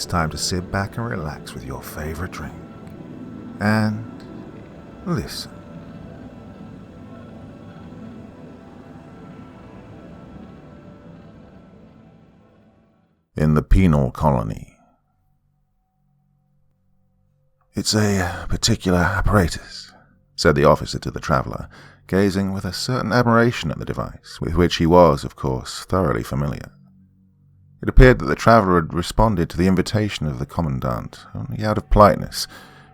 it's time to sit back and relax with your favorite drink. And listen. In the penal colony. It's a particular apparatus, said the officer to the traveller, gazing with a certain admiration at the device, with which he was, of course, thoroughly familiar. It appeared that the traveller had responded to the invitation of the commandant only out of politeness,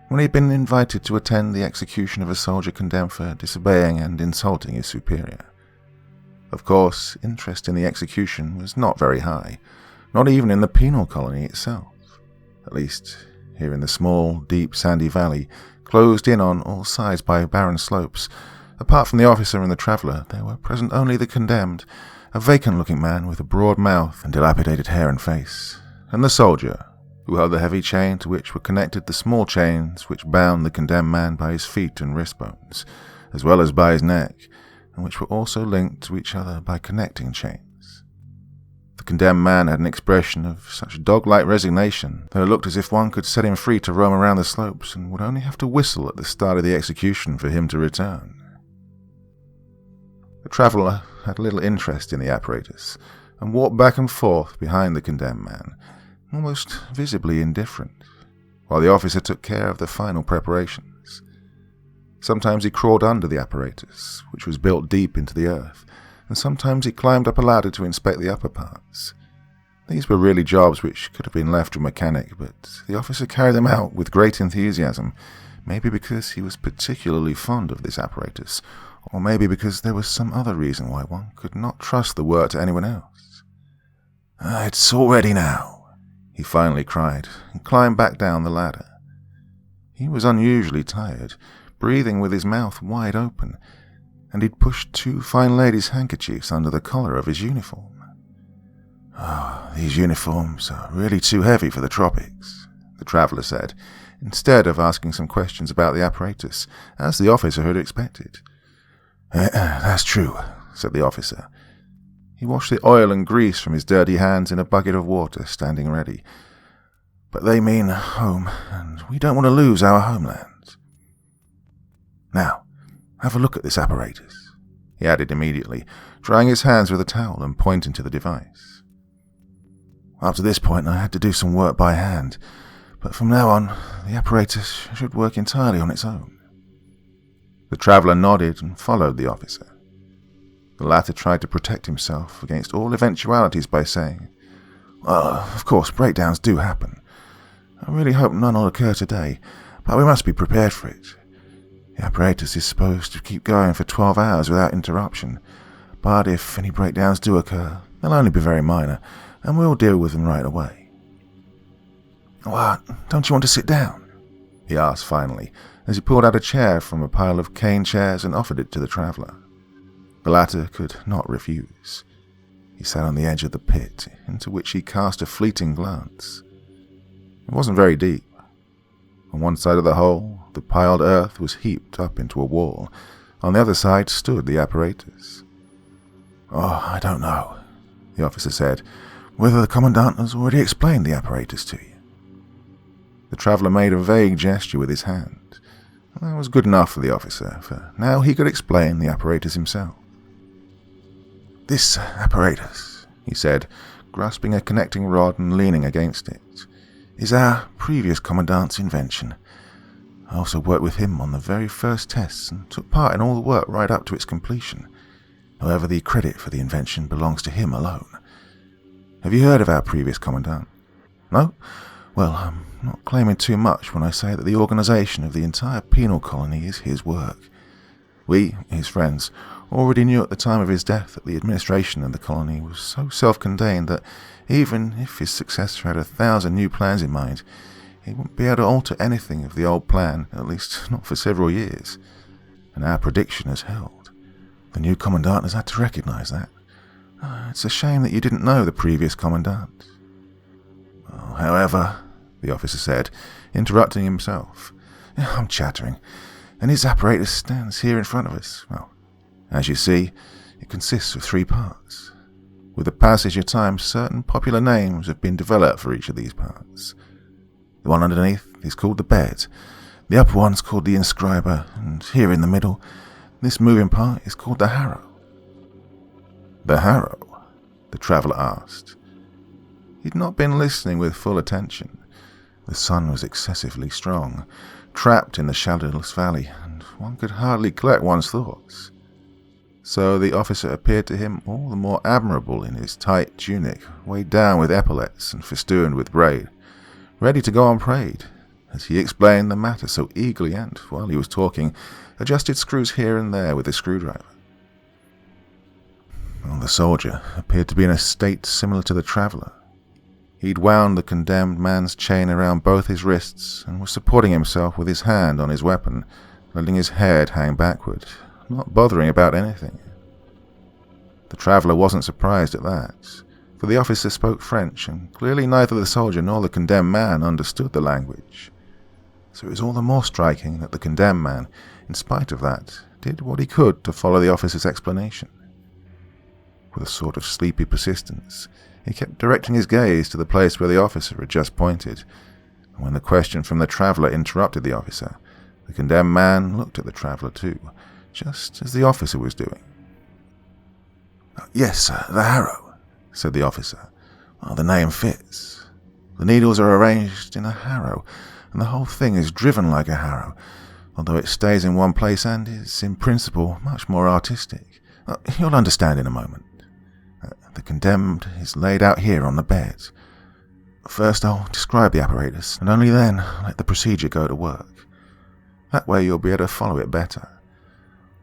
when he had been invited to attend the execution of a soldier condemned for disobeying and insulting his superior. Of course, interest in the execution was not very high, not even in the penal colony itself. At least, here in the small, deep, sandy valley, closed in on all sides by barren slopes, apart from the officer and the traveller, there were present only the condemned, a vacant-looking man with a broad mouth and dilapidated hair and face, and the soldier, who held the heavy chain to which were connected the small chains which bound the condemned man by his feet and wrist bones, as well as by his neck, and which were also linked to each other by connecting chains. The condemned man had an expression of such dog-like resignation that it looked as if one could set him free to roam around the slopes and would only have to whistle at the start of the execution for him to return. The traveller had little interest in the apparatus and walked back and forth behind the condemned man, almost visibly indifferent, while the officer took care of the final preparations. Sometimes he crawled under the apparatus, which was built deep into the earth, and sometimes he climbed up a ladder to inspect the upper parts. These were really jobs which could have been left to a mechanic, but the officer carried them out with great enthusiasm, maybe because he was particularly fond of this apparatus, or maybe because there was some other reason why one could not trust the work to anyone else. "It's all ready now," he finally cried, and climbed back down the ladder. He was unusually tired, breathing with his mouth wide open, and he'd pushed 2 fine ladies' handkerchiefs under the collar of his uniform. "Oh, these uniforms are really too heavy for the tropics," the traveller said, instead of asking some questions about the apparatus, as the officer had expected. "That's true," said the officer. He washed the oil and grease from his dirty hands in a bucket of water standing ready. "But they mean home, and we don't want to lose our homeland. Now, have a look at this apparatus," he added immediately, drying his hands with a towel and pointing to the device. "Up to this point I had to do some work by hand, but from now on the apparatus should work entirely on its own." The traveller nodded and followed the officer. The latter tried to protect himself against all eventualities by saying, "Well, of course, breakdowns do happen. I really hope none will occur today, but we must be prepared for it. The apparatus is supposed to keep going for 12 hours without interruption, but if any breakdowns do occur, they'll only be very minor, and we'll deal with them right away." "What, don't you want to sit down?" he asked finally, as he pulled out a chair from a pile of cane chairs and offered it to the traveller. The latter could not refuse. He sat on the edge of the pit, into which he cast a fleeting glance. It wasn't very deep. On one side of the hole, the piled earth was heaped up into a wall. On the other side stood the apparatus. "Oh, I don't know," the officer said, "whether the commandant has already explained the apparatus to you." The traveller made a vague gesture with his hand. That was good enough for the officer, for now he could explain the apparatus himself. "This apparatus," he said, grasping a connecting rod and leaning against it, "is our previous commandant's invention. I also worked with him on the very first tests and took part in all the work right up to its completion. However, the credit for the invention belongs to him alone. Have you heard of our previous commandant? No? Well, I'm not claiming too much when I say that the organization of the entire penal colony is his work. We, his friends, already knew at the time of his death that the administration of the colony was so self-contained that even if his successor had 1,000 new plans in mind, he wouldn't be able to alter anything of the old plan, at least not for several years. And our prediction has held. The new commandant has had to recognize that. It's a shame that you didn't know the previous commandant." "However," the officer said, interrupting himself, "I'm chattering, and his apparatus stands here in front of us. Well, as you see, it consists of 3 parts. With the passage of time, certain popular names have been developed for each of these parts. The one underneath is called the bed, the upper one's called the inscriber, and here in the middle, this moving part is called the harrow. The harrow? The traveller asked. He'd not been listening with full attention. The sun was excessively strong, trapped in the shadowless valley, and one could hardly collect one's thoughts. So the officer appeared to him all the more admirable in his tight tunic, weighed down with epaulets and festooned with braid, ready to go on parade, as he explained the matter so eagerly and, while he was talking, adjusted screws here and there with a screwdriver. Well, the soldier appeared to be in a state similar to the traveller. He'd wound the condemned man's chain around both his wrists and was supporting himself with his hand on his weapon, letting his head hang backward, not bothering about anything. The traveller wasn't surprised at that, for the officer spoke French, and clearly neither the soldier nor the condemned man understood the language. So it was all the more striking that the condemned man, in spite of that, did what he could to follow the officer's explanation. With a sort of sleepy persistence, he kept directing his gaze to the place where the officer had just pointed, and when the question from the traveller interrupted the officer, the condemned man looked at the traveller too, just as the officer was doing. "Yes, sir, the harrow," said the officer. "Well, the name fits. The needles are arranged in a harrow, and the whole thing is driven like a harrow, although it stays in one place and is, in principle, much more artistic. You'll understand in a moment. The condemned is laid out here on the bed. First I'll describe the apparatus, and only then let the procedure go to work. That way you'll be able to follow it better.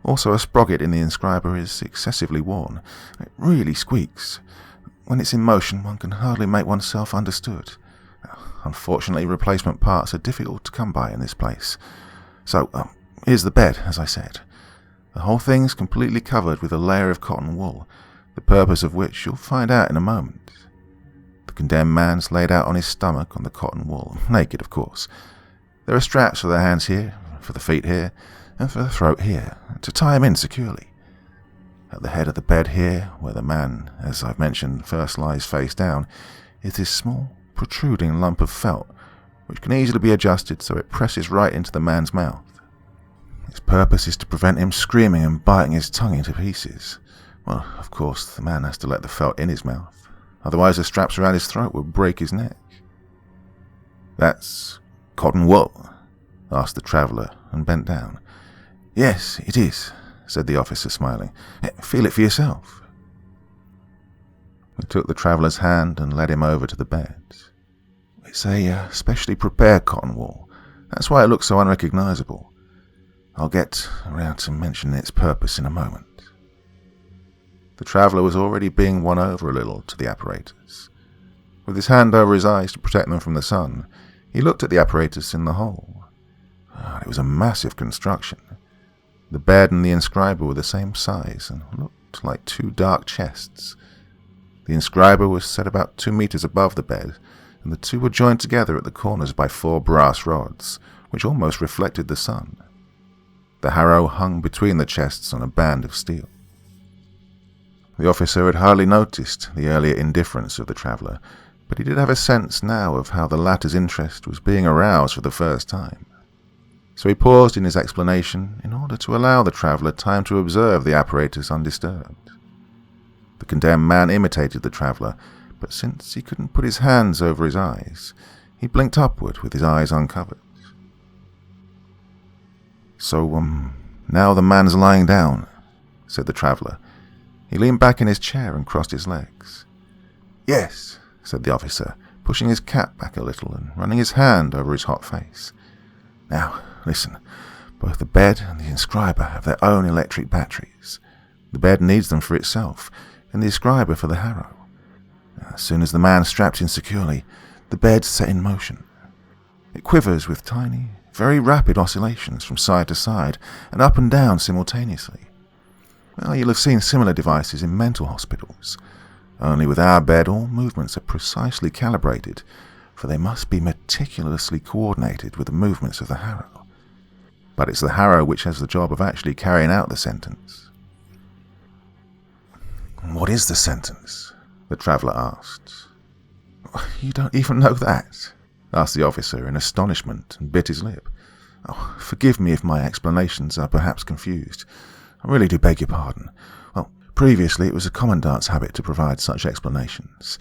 Also, a sprocket in the inscriber is excessively worn. It really squeaks. When it's in motion, one can hardly make oneself understood. Unfortunately, replacement parts are difficult to come by in this place. So, here's the bed, as I said. The whole thing's completely covered with a layer of cotton wool, the purpose of which you'll find out in a moment. The condemned man's laid out on his stomach on the cotton wool, naked of course. There are straps for the hands here, for the feet here, and for the throat here, to tie him in securely. At the head of the bed here, where the man, as I've mentioned, first lies face down, is this small, protruding lump of felt, which can easily be adjusted so it presses right into the man's mouth. Its purpose is to prevent him screaming and biting his tongue into pieces. Well, of course, the man has to let the felt in his mouth, otherwise the straps around his throat would break his neck. "That's cotton wool?" asked the traveller, and bent down. "Yes, it is," said the officer, smiling. "Feel it for yourself." He took the traveller's hand and led him over to the bed. "It's a specially prepared cotton wool. That's why it looks so unrecognisable. I'll get around to mentioning its purpose in a moment." The traveller was already being won over a little to the apparatus. With his hand over his eyes to protect them from the sun, he looked at the apparatus in the whole. It was a massive construction. The bed and the inscriber were the same size and looked like two dark chests. The inscriber was set about 2 meters above the bed, and the two were joined together at the corners by 4 brass rods, which almost reflected the sun. The harrow hung between the chests on a band of steel. The officer had hardly noticed the earlier indifference of the traveller, but he did have a sense now of how the latter's interest was being aroused for the first time. So he paused in his explanation in order to allow the traveller time to observe the apparatus undisturbed. The condemned man imitated the traveller, but since he couldn't put his hands over his eyes, he blinked upward with his eyes uncovered. "So, now the man's lying down," said the traveller. He leaned back in his chair and crossed his legs. "Yes," said the officer, pushing his cap back a little and running his hand over his hot face. "Now, listen. Both the bed and the inscriber have their own electric batteries. The bed needs them for itself, and the inscriber for the harrow. As soon as the man strapped in securely, the bed's set in motion. It quivers with tiny, very rapid oscillations from side to side and up and down simultaneously. Well, you'll have seen similar devices in mental hospitals. Only with our bed, all movements are precisely calibrated, for they must be meticulously coordinated with the movements of the harrow. But it's the harrow which has the job of actually carrying out the sentence." "What is the sentence?" the traveller asked. You don't even know that? Asked the officer in astonishment and bit his lip. Oh, forgive me if my explanations are perhaps confused. I really do beg your pardon. Well, previously it was the Commandant's habit to provide such explanations,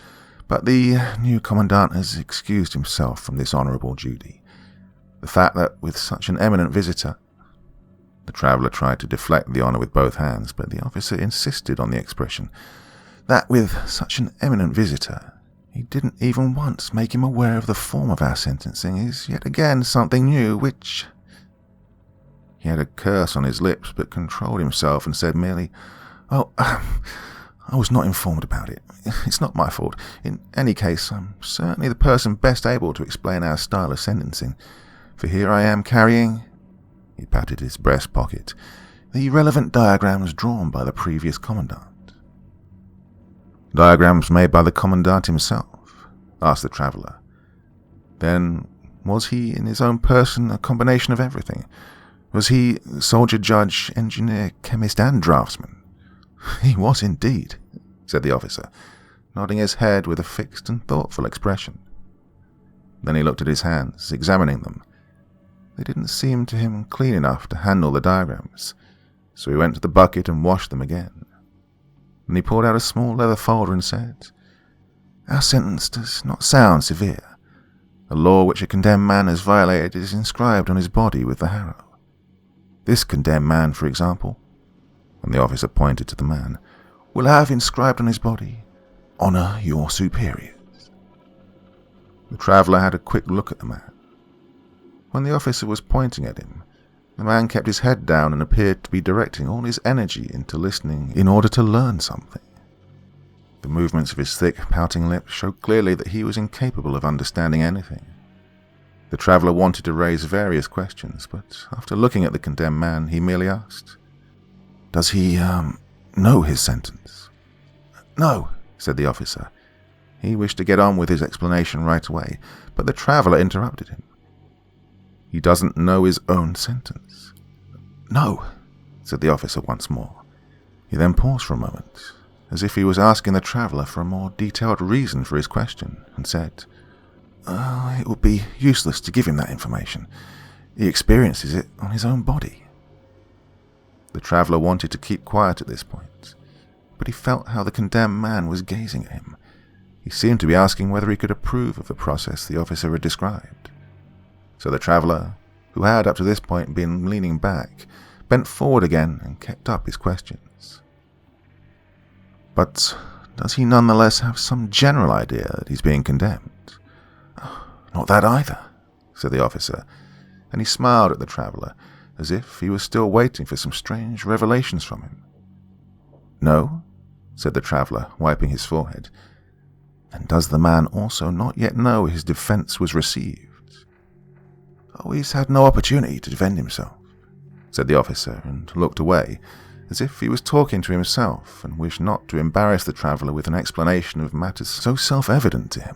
but the new Commandant has excused himself from this honourable duty. The fact that with such an eminent visitor... The traveller tried to deflect the honour with both hands, but the officer insisted on the expression. That with such an eminent visitor, he didn't even once make him aware of the form of our sentencing is yet again something new, which... He had a curse on his lips, but controlled himself and said merely, Oh, I was not informed about it. It's not my fault. In any case, I'm certainly the person best able to explain our style of sentencing, for here I am carrying... He patted his breast pocket. The relevant diagrams drawn by the previous Commandant. Diagrams made by the Commandant himself? Asked the traveller. Then was he in his own person a combination of everything? Was he soldier, judge, engineer, chemist and draftsman? He was indeed, said the officer, nodding his head with a fixed and thoughtful expression. Then he looked at his hands, examining them. They didn't seem to him clean enough to handle the diagrams, so he went to the bucket and washed them again. Then he pulled out a small leather folder and said, Our sentence does not sound severe. A law which a condemned man has violated is inscribed on his body with the harrow. This condemned man, for example, and the officer pointed to the man, will have inscribed on his body, Honour your superiors. The traveller had a quick look at the man. When the officer was pointing at him, the man kept his head down and appeared to be directing all his energy into listening in order to learn something. The movements of his thick, pouting lips showed clearly that he was incapable of understanding anything. The traveller wanted to raise various questions, but after looking at the condemned man, he merely asked, Does he, know his sentence? No, said the officer. He wished to get on with his explanation right away, but the traveller interrupted him. He doesn't know his own sentence. No, said the officer once more. He then paused for a moment, as if he was asking the traveller for a more detailed reason for his question, and said, It would be useless to give him that information. He experiences it on his own body. The traveller wanted to keep quiet at this point, but he felt how the condemned man was gazing at him. He seemed to be asking whether he could approve of the process the officer had described. So the traveller, who had up to this point been leaning back, bent forward again and kept up his questions. But does he nonetheless have some general idea that he's being condemned? Not that either, said the officer, and he smiled at the traveller, as if he was still waiting for some strange revelations from him. No, said the traveller, wiping his forehead. Then does the man also not yet know his defence was received? Oh, he's had no opportunity to defend himself, said the officer, and looked away, as if he was talking to himself and wished not to embarrass the traveller with an explanation of matters so self-evident to him.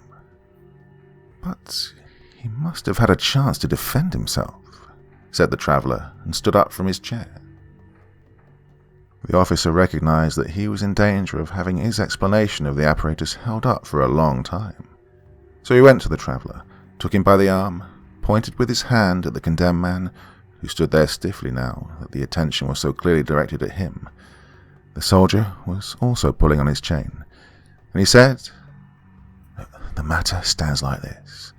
But he must have had a chance to defend himself, said the traveller, and stood up from his chair. The officer recognized that he was in danger of having his explanation of the apparatus held up for a long time. So he went to the traveller, took him by the arm, pointed with his hand at the condemned man, who stood there stiffly now that the attention was so clearly directed at him. The soldier was also pulling on his chain, and he said, The matter stands like this.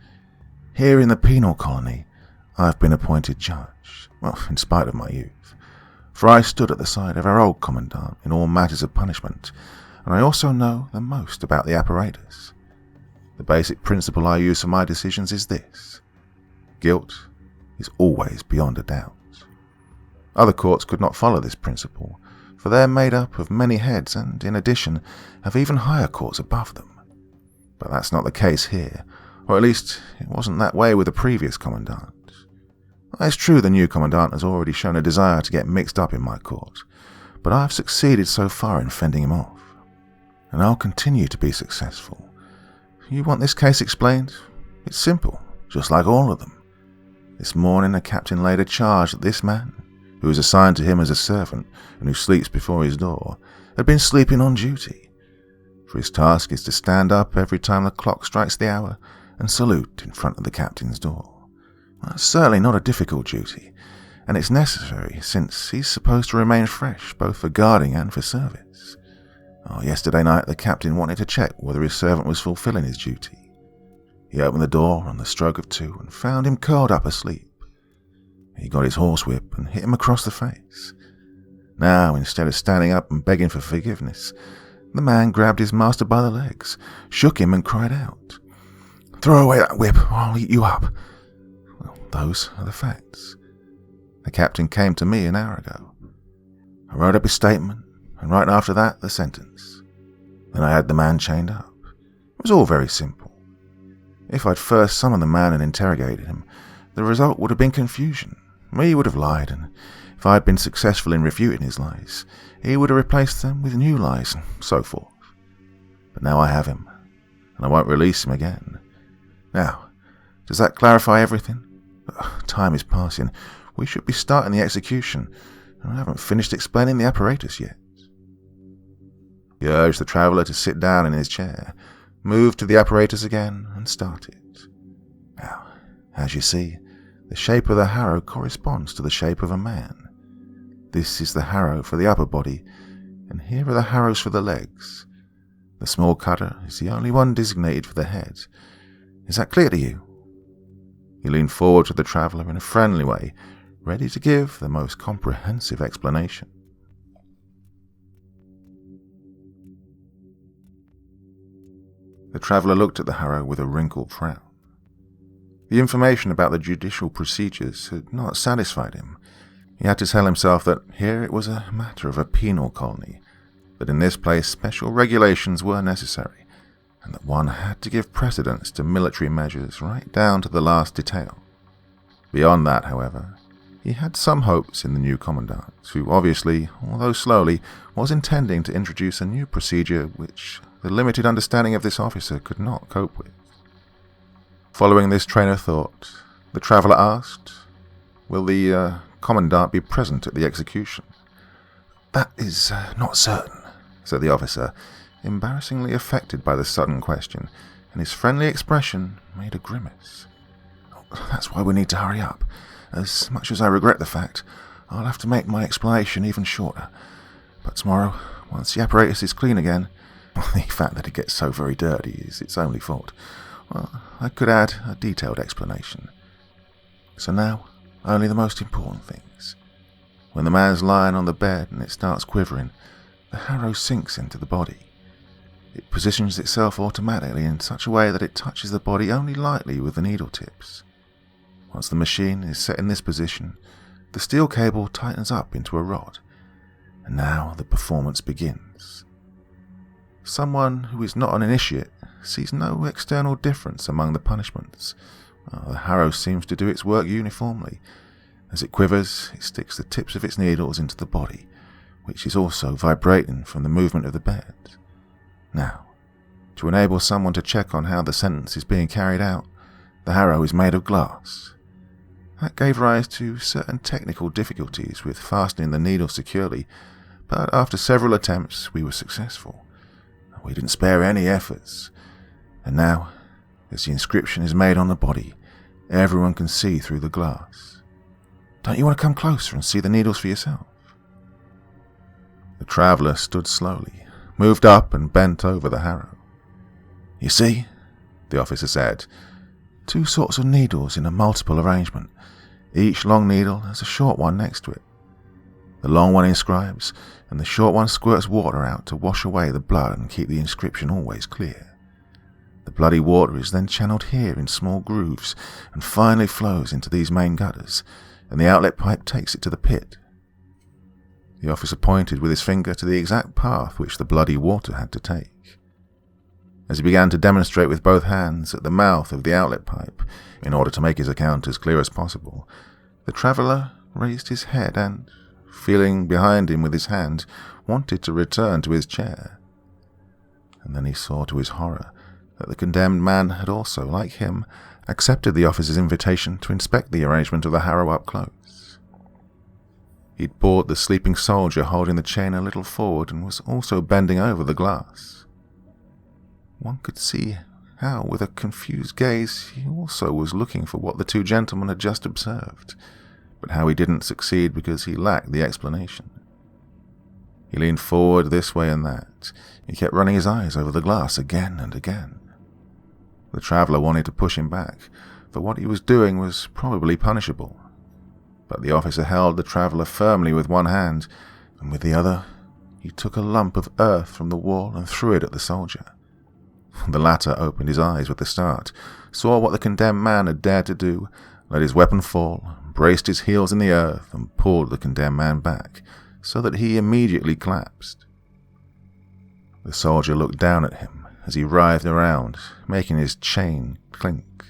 Here in the penal colony, I've been appointed judge, well, in spite of my youth, for I stood at the side of our old Commandant in all matters of punishment, and I also know the most about the apparatus. The basic principle I use for my decisions is this. Guilt is always beyond a doubt. Other courts could not follow this principle, for they are made up of many heads and, in addition, have even higher courts above them. But that's not the case here, or at least it wasn't that way with the previous Commandant. It's true the new Commandant has already shown a desire to get mixed up in my court, but I've succeeded so far in fending him off, and I'll continue to be successful. You want this case explained? It's simple, just like all of them. This morning a captain laid a charge that this man, who was assigned to him as a servant and who sleeps before his door, had been sleeping on duty. for his task is to stand up every time the clock strikes the hour and salute in front of the captain's door. Well, that's certainly not a difficult duty, and it's necessary since he's supposed to remain fresh both for guarding and for service. Yesterday night the captain wanted to check whether his servant was fulfilling his duty. He opened the door on the stroke of 2 and found him curled up asleep. He got his horsewhip and hit him across the face. Now, instead of standing up and begging for forgiveness, the man grabbed his master by the legs, shook him and cried out, "Throw away that whip or I'll eat you up." Well, those are the facts. The captain came to me an hour ago. I wrote up his statement, and right after that, the sentence. Then I had the man chained up. It was all very simple. If I'd first summoned the man and interrogated him, the result would have been confusion. He would have lied, and if I had been successful in refuting his lies, he would have replaced them with new lies, and so forth. But now I have him, and I won't release him again. Now, does that clarify everything? Time is passing. We should be starting the execution, and I haven't finished explaining the apparatus yet. He urged the traveller to sit down in his chair, moved to the apparatus again, and started. Now, as you see, the shape of the harrow corresponds to the shape of a man. This is the harrow for the upper body, and here are the harrows for the legs. The small cutter is the only one designated for the head. Is that clear to you? He leaned forward to the traveller in a friendly way, ready to give the most comprehensive explanation. The traveller looked at the harrow with a wrinkled frown. The information about the judicial procedures had not satisfied him. He had to tell himself that here it was a matter of a penal colony, that in this place special regulations were necessary, and that one had to give precedence to military measures right down to the last detail. Beyond that, however, he had some hopes in the new commandant, who obviously, although slowly, was intending to introduce a new procedure which the limited understanding of this officer could not cope with. Following this train of thought, the traveller asked, "Will the commandant be present at the execution?" "That is not certain," said the officer, embarrassingly affected by the sudden question, and his friendly expression made a grimace. "That's why we need to hurry up. As much as I regret the fact, I'll have to make my explanation even shorter. But tomorrow, once the apparatus is clean again, the fact that it gets so very dirty is its only fault, well, I could add a detailed explanation. So now, only the most important things. When the man's lying on the bed and it starts quivering, the harrow sinks into the body. It positions itself automatically in such a way that it touches the body only lightly with the needle tips. Once the machine is set in this position, the steel cable tightens up into a rod, and now the performance begins. Someone who is not an initiate sees no external difference among the punishments. The harrow seems to do its work uniformly. As it quivers, it sticks the tips of its needles into the body, which is also vibrating from the movement of the bed. Now, to enable someone to check on how the sentence is being carried out, the harrow is made of glass. That gave rise to certain technical difficulties with fastening the needle securely, but after several attempts we were successful. We didn't spare any efforts, and now, as the inscription is made on the body, everyone can see through the glass. Don't you want to come closer and see the needles for yourself? The traveller stood slowly, moved up and bent over the harrow. "You see," the officer said, "two sorts of needles in a multiple arrangement. Each long needle has a short one next to it. The long one inscribes, and the short one squirts water out to wash away the blood and keep the inscription always clear. The bloody water is then channeled here in small grooves and finally flows into these main gutters, and the outlet pipe takes it to the pit." The officer pointed with his finger to the exact path which the bloody water had to take. As he began to demonstrate with both hands at the mouth of the outlet pipe, in order to make his account as clear as possible, the traveller raised his head and, feeling behind him with his hand, wanted to return to his chair. And then he saw to his horror that the condemned man had also, like him, accepted the officer's invitation to inspect the arrangement of the harrow up close. He'd brought the sleeping soldier holding the chain a little forward and was also bending over the glass. One could see how, with a confused gaze, he also was looking for what the two gentlemen had just observed, but how he didn't succeed because he lacked the explanation. He leaned forward this way and that. He kept running his eyes over the glass again and again. The traveller wanted to push him back, for what he was doing was probably punishable. But the officer held the traveller firmly with one hand, and with the other he took a lump of earth from the wall and threw it at the soldier. The latter opened his eyes with a start, saw what the condemned man had dared to do, let his weapon fall, braced his heels in the earth, and pulled the condemned man back, so that he immediately collapsed. The soldier looked down at him as he writhed around, making his chain clink.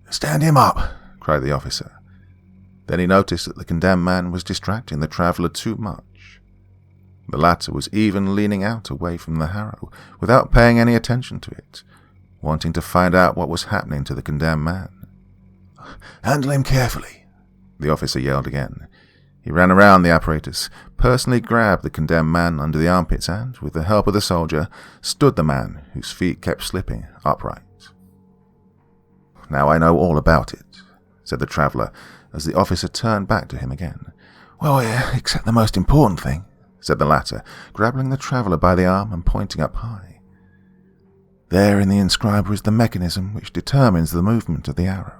"Stand him up!" cried the officer. Then he noticed that the condemned man was distracting the traveller too much. The latter was even leaning out away from the harrow, without paying any attention to it, wanting to find out what was happening to the condemned man. "Handle him carefully," the officer yelled again. He ran around the apparatus, personally grabbed the condemned man under the armpits and, with the help of the soldier, stood the man, whose feet kept slipping, upright. "Now I know all about it," said the traveller, as the officer turned back to him again. "Well, yeah, except the most important thing," said the latter, grabbing the traveller by the arm and pointing up high. "There in the inscriber is the mechanism which determines the movement of the arrow.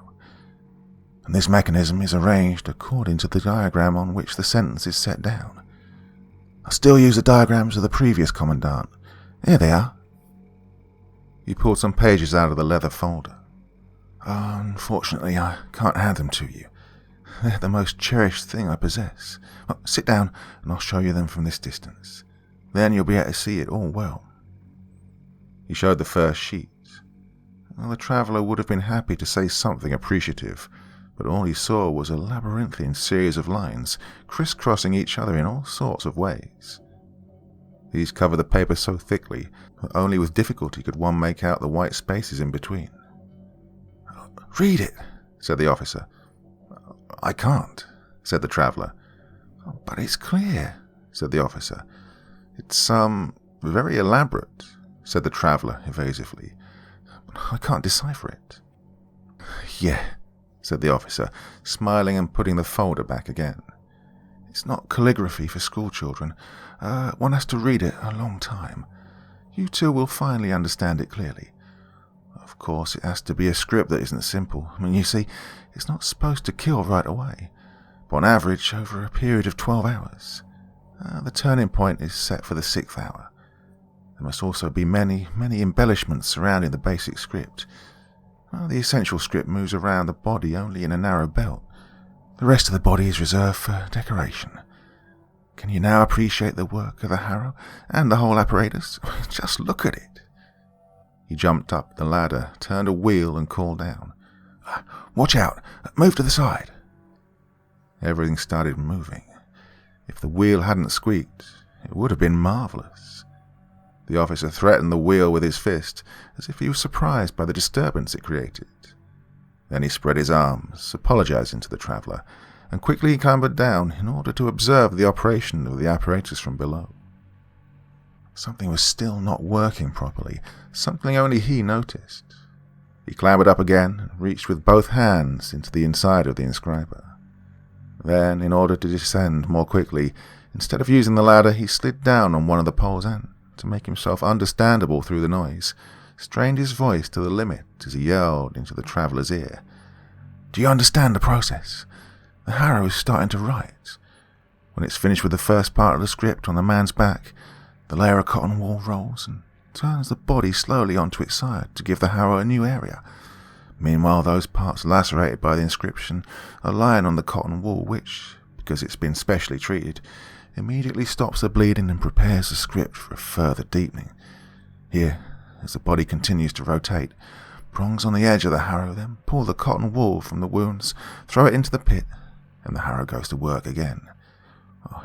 And this mechanism is arranged according to the diagram on which the sentence is set down. I still use the diagrams of the previous commandant. Here they are." He pulled some pages out of the leather folder. "Unfortunately, I can't hand them to you. They're the most cherished thing I possess. Well, sit down, and I'll show you them from this distance. Then you'll be able to see it all well." He showed the first sheet. Well, the traveller would have been happy to say something appreciative, but all he saw was a labyrinthine series of lines, crisscrossing each other in all sorts of ways. These covered the paper so thickly that only with difficulty could one make out the white spaces in between. "Read it," said the officer. "I can't," said the traveller. "But it's clear," said the officer. "It's, very elaborate," said the traveller evasively. "I can't decipher it." "Yeah," said the officer, smiling and putting the folder back again. "It's not calligraphy for schoolchildren. One has to read it a long time. You two will finally understand it clearly. Of course, it has to be a script that isn't simple. I mean, you see, it's not supposed to kill right away, but on average over a period of 12 hours. The turning point is set for the 6th hour. There must also be many embellishments surrounding the basic script. The essential script moves around the body only in a narrow belt. The rest of the body is reserved for decoration. Can you now appreciate the work of the harrow and the whole apparatus? Just look at it." He jumped up the ladder, turned a wheel and called down. "Watch out! Move to the side!" Everything started moving. If the wheel hadn't squeaked, it would have been marvellous. The officer threatened the wheel with his fist, as if he was surprised by the disturbance it created. Then he spread his arms, apologizing to the traveller, and quickly clambered down in order to observe the operation of the apparatus from below. Something was still not working properly, something only he noticed. He clambered up again and reached with both hands into the inside of the inscriber. Then, in order to descend more quickly, instead of using the ladder, he slid down on one of the poles and, to make himself understandable through the noise, strained his voice to the limit as he yelled into the traveller's ear. "Do you understand the process? The harrow is starting to write. When it's finished with the first part of the script on the man's back, the layer of cotton wool rolls and turns the body slowly onto its side to give the harrow a new area. Meanwhile, those parts lacerated by the inscription are lying on the cotton wool which, because it's been specially treated, immediately stops the bleeding and prepares the script for a further deepening. Here, as the body continues to rotate, prongs on the edge of the harrow then pull the cotton wool from the wounds, throw it into the pit, and the harrow goes to work again.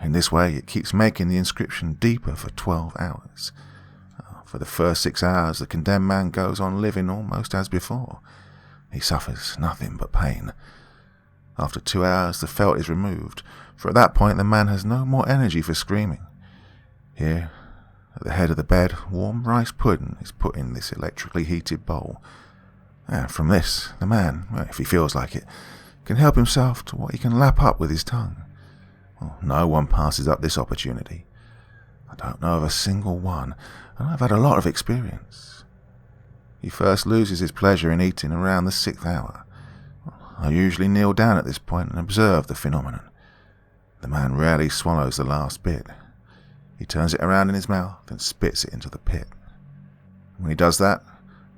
In this way, it keeps making the inscription deeper for 12 hours. For the first 6 hours, the condemned man goes on living almost as before. He suffers nothing but pain. After 2 hours, the felt is removed, for at that point the man has no more energy for screaming. Here, At the head of the bed, warm rice pudding is put in this electrically heated bowl. And from this, the man, if he feels like it, can help himself to what he can lap up with his tongue. Well, no one passes up this opportunity. I don't know of a single one, and I've had a lot of experience. He first loses his pleasure in eating around the 6th hour. I usually kneel down at this point and observe the phenomenon. The man rarely swallows the last bit. He turns it around in his mouth and spits it into the pit. When he does that,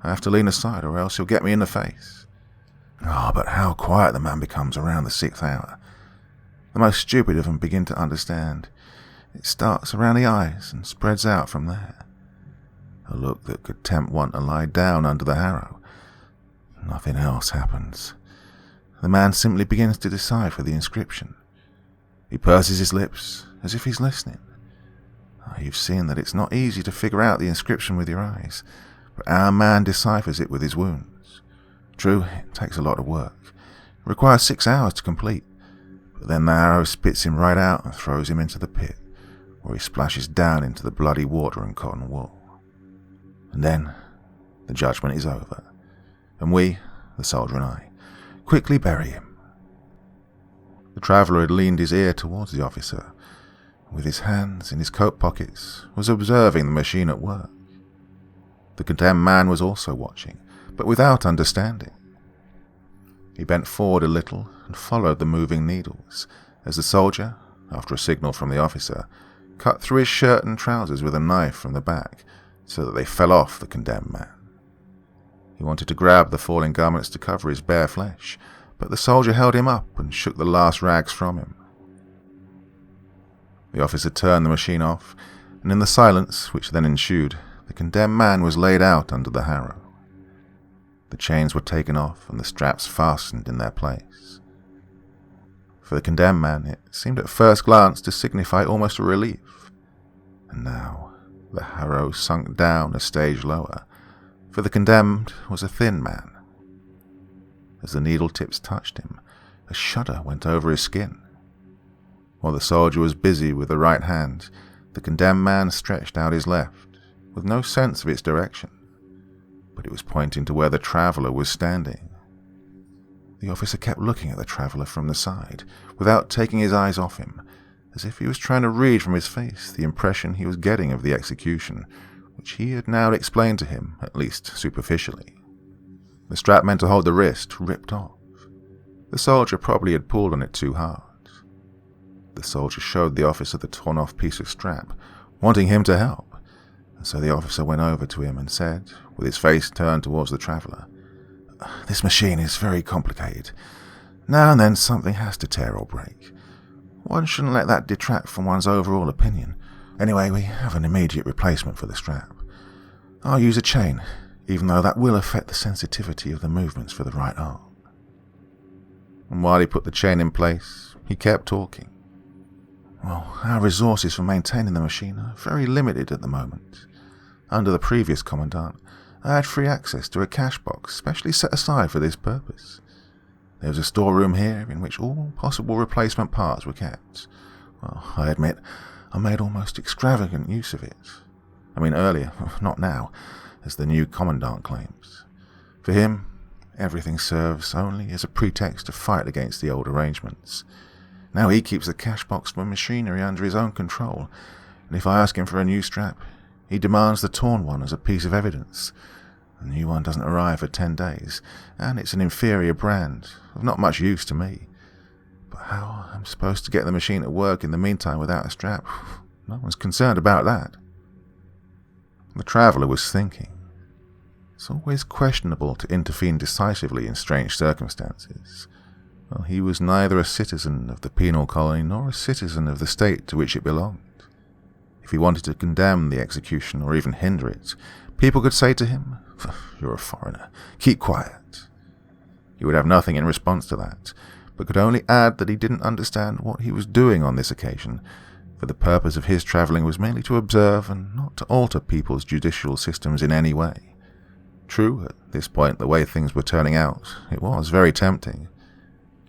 I have to lean aside or else he'll get me in the face. But how quiet the man becomes around the 6th hour. The most stupid of them begin to understand. It starts around the eyes and spreads out from there. A look that could tempt one to lie down under the harrow. Nothing else happens. The man simply begins to decipher the inscription. He purses his lips as if he's listening. You've seen that it's not easy to figure out the inscription with your eyes, but our man deciphers it with his wounds. True, it takes a lot of work. It requires 6 hours to complete, but then the arrow spits him right out and throws him into the pit, where he splashes down into the bloody water and cotton wool. And then the judgment is over, and we, the soldier and I, quickly bury him. The traveller had leaned his ear towards the officer, with his hands in his coat pockets, was observing the machine at work. The condemned man was also watching, but without understanding. He bent forward a little and followed the moving needles, as the soldier, after a signal from the officer, cut through his shirt and trousers with a knife from the back, so that they fell off the condemned man. He wanted to grab the falling garments to cover his bare flesh, but the soldier held him up and shook the last rags from him. The officer turned the machine off, and in the silence which then ensued, the condemned man was laid out under the harrow. The chains were taken off and the straps fastened in their place. For the condemned man, it seemed at first glance to signify almost a relief. And now the harrow sunk down a stage lower, for the condemned was a thin man. As the needle tips touched him, a shudder went over his skin. While the soldier was busy with the right hand, the condemned man stretched out his left, with no sense of its direction, but it was pointing to where the traveller was standing. The officer kept looking at the traveller from the side, without taking his eyes off him, as if he was trying to read from his face the impression he was getting of the execution, which he had now explained to him, at least superficially. The strap meant to hold the wrist ripped off. The soldier probably had pulled on it too hard. The soldier showed the officer the torn-off piece of strap, wanting him to help, and so the officer went over to him and said, with his face turned towards the traveller, "This machine is very complicated. Now and then something has to tear or break. One shouldn't let that detract from one's overall opinion. Anyway, we have an immediate replacement for the strap. I'll use a chain, even though that will affect the sensitivity of the movements for the right arm." And while he put the chain in place, he kept talking. "Well, our resources for maintaining the machine are very limited at the moment. Under the previous commandant, I had free access to a cash box specially set aside for this purpose. There was a storeroom here in which all possible replacement parts were kept. Well, I admit, I made almost extravagant use of it. I mean earlier, not now, as the new commandant claims. For him, everything serves only as a pretext to fight against the old arrangements. Now he keeps the cash box for machinery under his own control, and if I ask him for a new strap, he demands the torn one as a piece of evidence. The new one doesn't arrive for 10 days, and it's an inferior brand, of not much use to me. But how I'm supposed to get the machine to work in the meantime without a strap, no one's concerned about that." The traveller was thinking. It's always questionable to intervene decisively in strange circumstances. Well, he was neither a citizen of the penal colony nor a citizen of the state to which it belonged. If he wanted to condemn the execution or even hinder it, people could say to him, "You're a foreigner, keep quiet." He would have nothing in response to that, but could only add that he didn't understand what he was doing on this occasion, for the purpose of his travelling was merely to observe and not to alter people's judicial systems in any way. True, at this point, the way things were turning out, it was very tempting.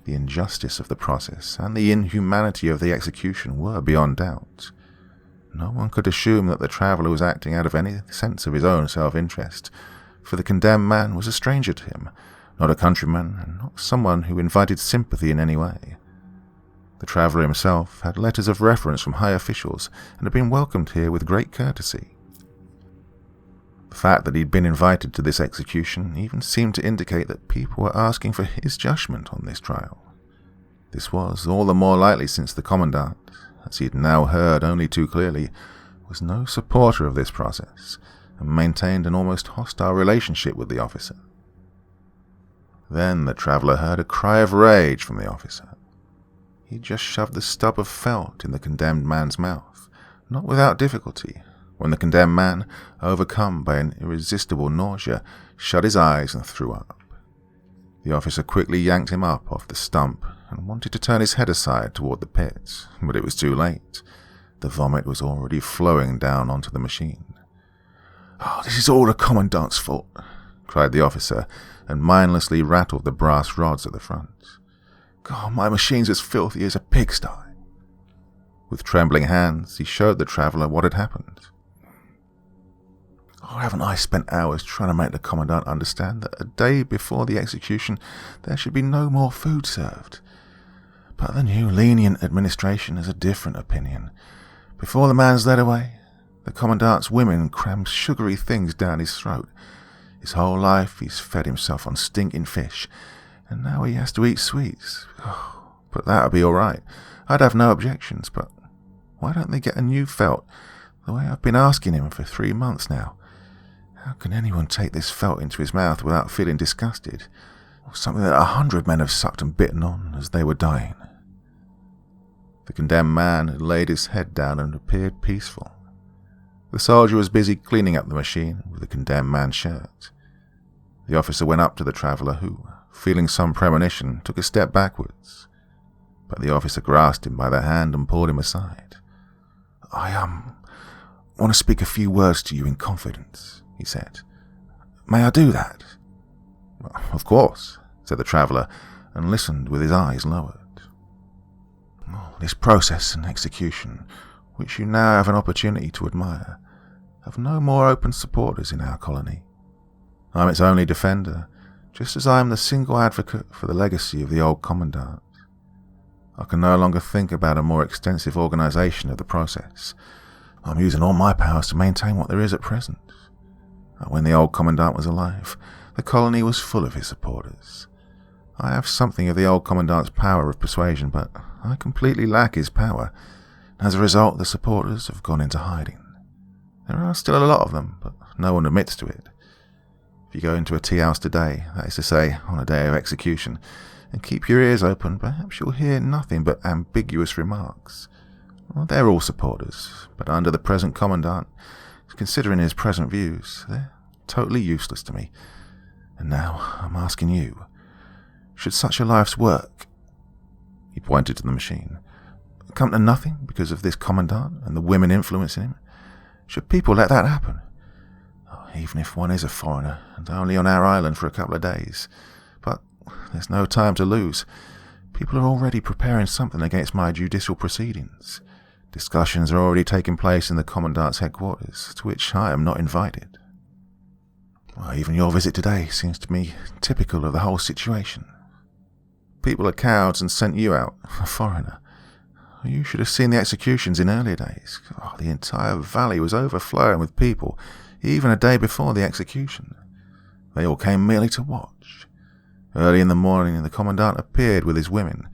The injustice of the process and the inhumanity of the execution were beyond doubt. No one could assume that the traveller was acting out of any sense of his own self-interest, for the condemned man was a stranger to him, not a countryman, and not someone who invited sympathy in any way. The traveller himself had letters of reference from high officials and had been welcomed here with great courtesy. The fact that he'd been invited to this execution even seemed to indicate that people were asking for his judgment on this trial. This was all the more likely since the Commandant, as he had now heard only too clearly, was no supporter of this process, and maintained an almost hostile relationship with the officer. Then the traveller heard a cry of rage from the officer. He just shoved the stub of felt in the condemned man's mouth, not without difficulty, when the condemned man, overcome by an irresistible nausea, shut his eyes and threw up. The officer quickly yanked him up off the stump and wanted to turn his head aside toward the pit, but it was too late. The vomit was already flowing down onto the machine. "Oh, this is all the Commandant's fault," cried the officer, and mindlessly rattled the brass rods at the front. "God, my machine's as filthy as a pigsty." With trembling hands, he showed the traveller what had happened. "Oh, haven't I spent hours trying to make the Commandant understand that a day before the execution there should be no more food served? But the new lenient administration has a different opinion. Before the man's led away, the Commandant's women crammed sugary things down his throat. His whole life he's fed himself on stinking fish, and now he has to eat sweets. Oh, but that'll be all right. I'd have no objections, but why don't they get a new felt, the way I've been asking him for 3 months now? How can anyone take this felt into his mouth without feeling disgusted? Or something that 100 men have sucked and bitten on as they were dying?" The condemned man had laid his head down and appeared peaceful. The soldier was busy cleaning up the machine with the condemned man's shirt. The officer went up to the traveller who, feeling some premonition, took a step backwards. But the officer grasped him by the hand and pulled him aside. I want to speak a few words to you in confidence," he said. "May I do that?" "Of course," said the traveller, and listened with his eyes lowered. "This process and execution, which you now have an opportunity to admire, have no more open supporters in our colony. I am its only defender, just as I am the single advocate for the legacy of the old Commandant. I can no longer think about a more extensive organisation of the process. I am using all my powers to maintain what there is at present. When the old Commandant was alive, the colony was full of his supporters. I have something of the old Commandant's power of persuasion, but I completely lack his power. As a result, the supporters have gone into hiding. There are still a lot of them, but no one admits to it. If you go into a tea house today, that is to say, on a day of execution, and keep your ears open, perhaps you'll hear nothing but ambiguous remarks. Well, they're all supporters, but under the present Commandant, considering his present views, they're totally useless to me. And now I'm asking you, should such a life's work," he pointed to the machine, "come to nothing because of this Commandant and the women influencing him? Should people let that happen? Even if one is a foreigner and only on our island for a couple of days. But there's no time to lose. People are already preparing something against my judicial proceedings. Discussions are already taking place in the Commandant's headquarters, to which I am not invited. Well, even your visit today seems to me typical of the whole situation. People are cowards and sent you out, a foreigner. You should have seen the executions in earlier days. The entire valley was overflowing with people, even a day before the execution. They all came merely to watch. Early in the morning, the Commandant appeared with his women.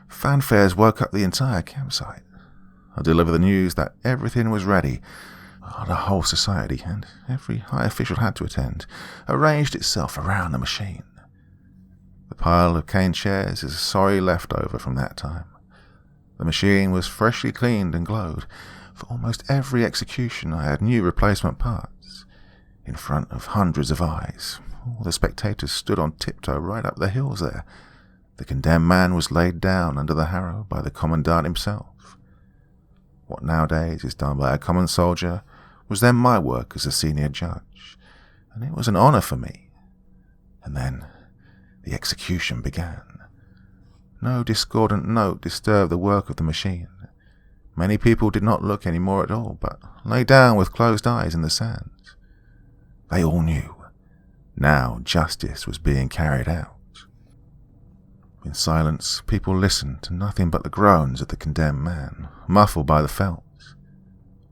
Fanfares woke up the entire campsite. I delivered the news that everything was ready. The whole society, and every high official had to attend, arranged itself around the machine. The pile of cane chairs is a sorry leftover from that time. The machine was freshly cleaned and glowed. For almost every execution I had new replacement parts. In front of hundreds of eyes, all the spectators stood on tiptoe right up the hills there. The condemned man was laid down under the harrow by the Commandant himself. What nowadays is done by a common soldier was then my work as a senior judge, and it was an honour for me. And then the execution began. No discordant note disturbed the work of the machine. Many people did not look any more at all, but lay down with closed eyes in the sand. They all knew. Now justice was being carried out. In silence, people listened to nothing but the groans of the condemned man, muffled by the felt.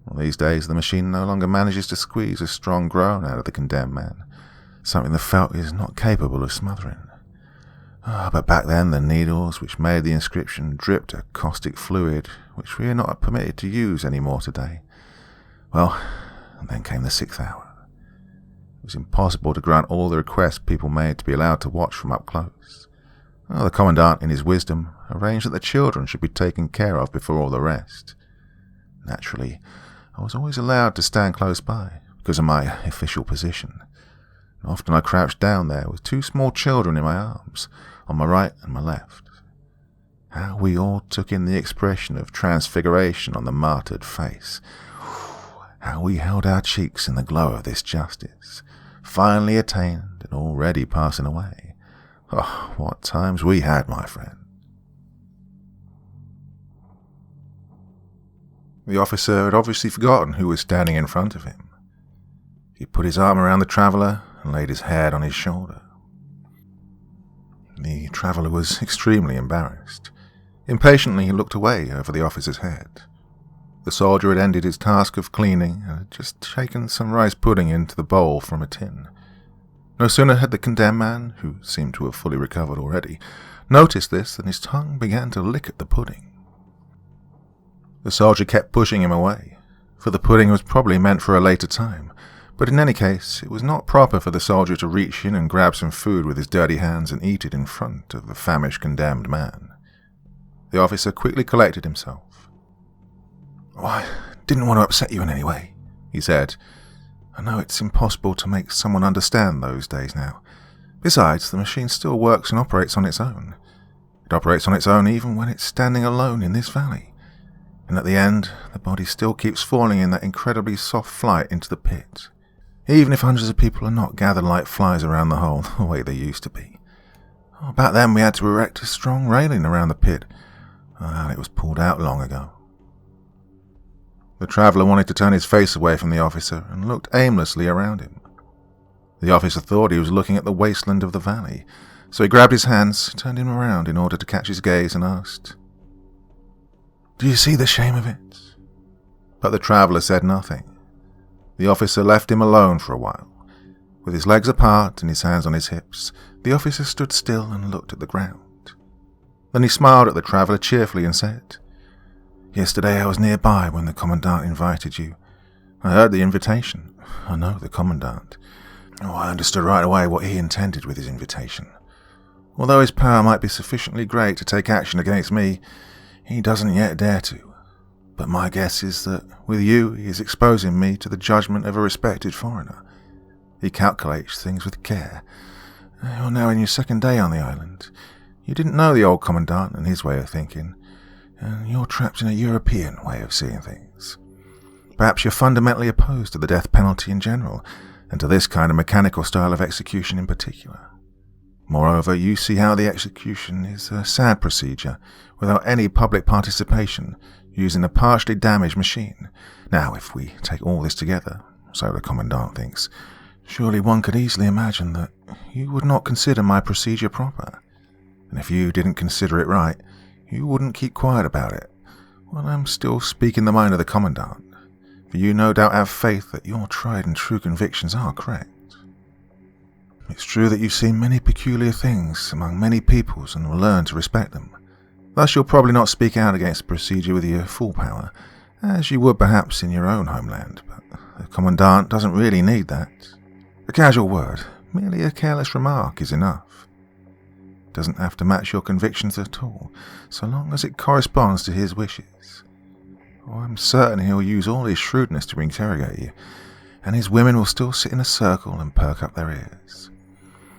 Well, these days, the machine no longer manages to squeeze a strong groan out of the condemned man, something the felt is not capable of smothering. But back then, the needles which made the inscription dripped a caustic fluid which we are not permitted to use any more today. Well, and then came the 6th hour. It was impossible to grant all the requests people made to be allowed to watch from up close. The Commandant, in his wisdom, arranged that the children should be taken care of before all the rest. Naturally, I was always allowed to stand close by, because of my official position. Often I crouched down there with 2 small children in my arms, on my right and my left. How we all took in the expression of transfiguration on the martyred face. How we held our cheeks in the glow of this justice, finally attained and already passing away. Oh, what times we had, my friend. The officer had obviously forgotten who was standing in front of him. He put his arm around the traveller and laid his head on his shoulder. The traveller was extremely embarrassed. Impatiently he looked away over the officer's head. The soldier had ended his task of cleaning and had just shaken some rice pudding into the bowl from a tin. No sooner had the condemned man, who seemed to have fully recovered already, noticed this than his tongue began to lick at the pudding. The soldier kept pushing him away, for the pudding was probably meant for a later time, but in any case it was not proper for the soldier to reach in and grab some food with his dirty hands and eat it in front of the famished condemned man. The officer quickly collected himself. "I didn't want to upset you in any way," he said. "I know it's impossible to make someone understand those days now. Besides, the machine still works and operates on its own. It operates on its own even when it's standing alone in this valley. And at the end, the body still keeps falling in that incredibly soft flight into the pit, even if hundreds of people are not gathered like flies around the hole the way they used to be. Back then we had to erect a strong railing around the pit, and it was pulled out long ago." The traveller wanted to turn his face away from the officer and looked aimlessly around him. The officer thought he was looking at the wasteland of the valley, so he grabbed his hands, turned him around in order to catch his gaze, and asked, "Do you see the shame of it?" But the traveller said nothing. The officer left him alone for a while. With his legs apart and his hands on his hips, the officer stood still and looked at the ground. Then he smiled at the traveller cheerfully and said, "Yesterday I was nearby when the Commandant invited you. I heard the invitation. I know the Commandant. I understood right away what he intended with his invitation. Although his power might be sufficiently great to take action against me, he doesn't yet dare to. But my guess is that with you he is exposing me to the judgment of a respected foreigner. He calculates things with care. You're now in your 2nd day on the island. You didn't know the old Commandant and his way of thinking, and you're trapped in a European way of seeing things. Perhaps you're fundamentally opposed to the death penalty in general, and to this kind of mechanical style of execution in particular. Moreover, you see how the execution is a sad procedure, without any public participation, using a partially damaged machine. Now, if we take all this together, so the Commandant thinks, surely one could easily imagine that you would not consider my procedure proper. And if you didn't consider it right, you wouldn't keep quiet about it. Well, I'm still speaking the mind of the Commandant, for you no doubt have faith that your tried and true convictions are correct. It's true that you've seen many peculiar things among many peoples and will learn to respect them. Thus you'll probably not speak out against the procedure with your full power, as you would perhaps in your own homeland, but the Commandant doesn't really need that. A casual word, merely a careless remark, is enough. Doesn't have to match your convictions at all, so long as it corresponds to his wishes. I'm certain he'll use all his shrewdness to interrogate you, and his women will still sit in a circle and perk up their ears.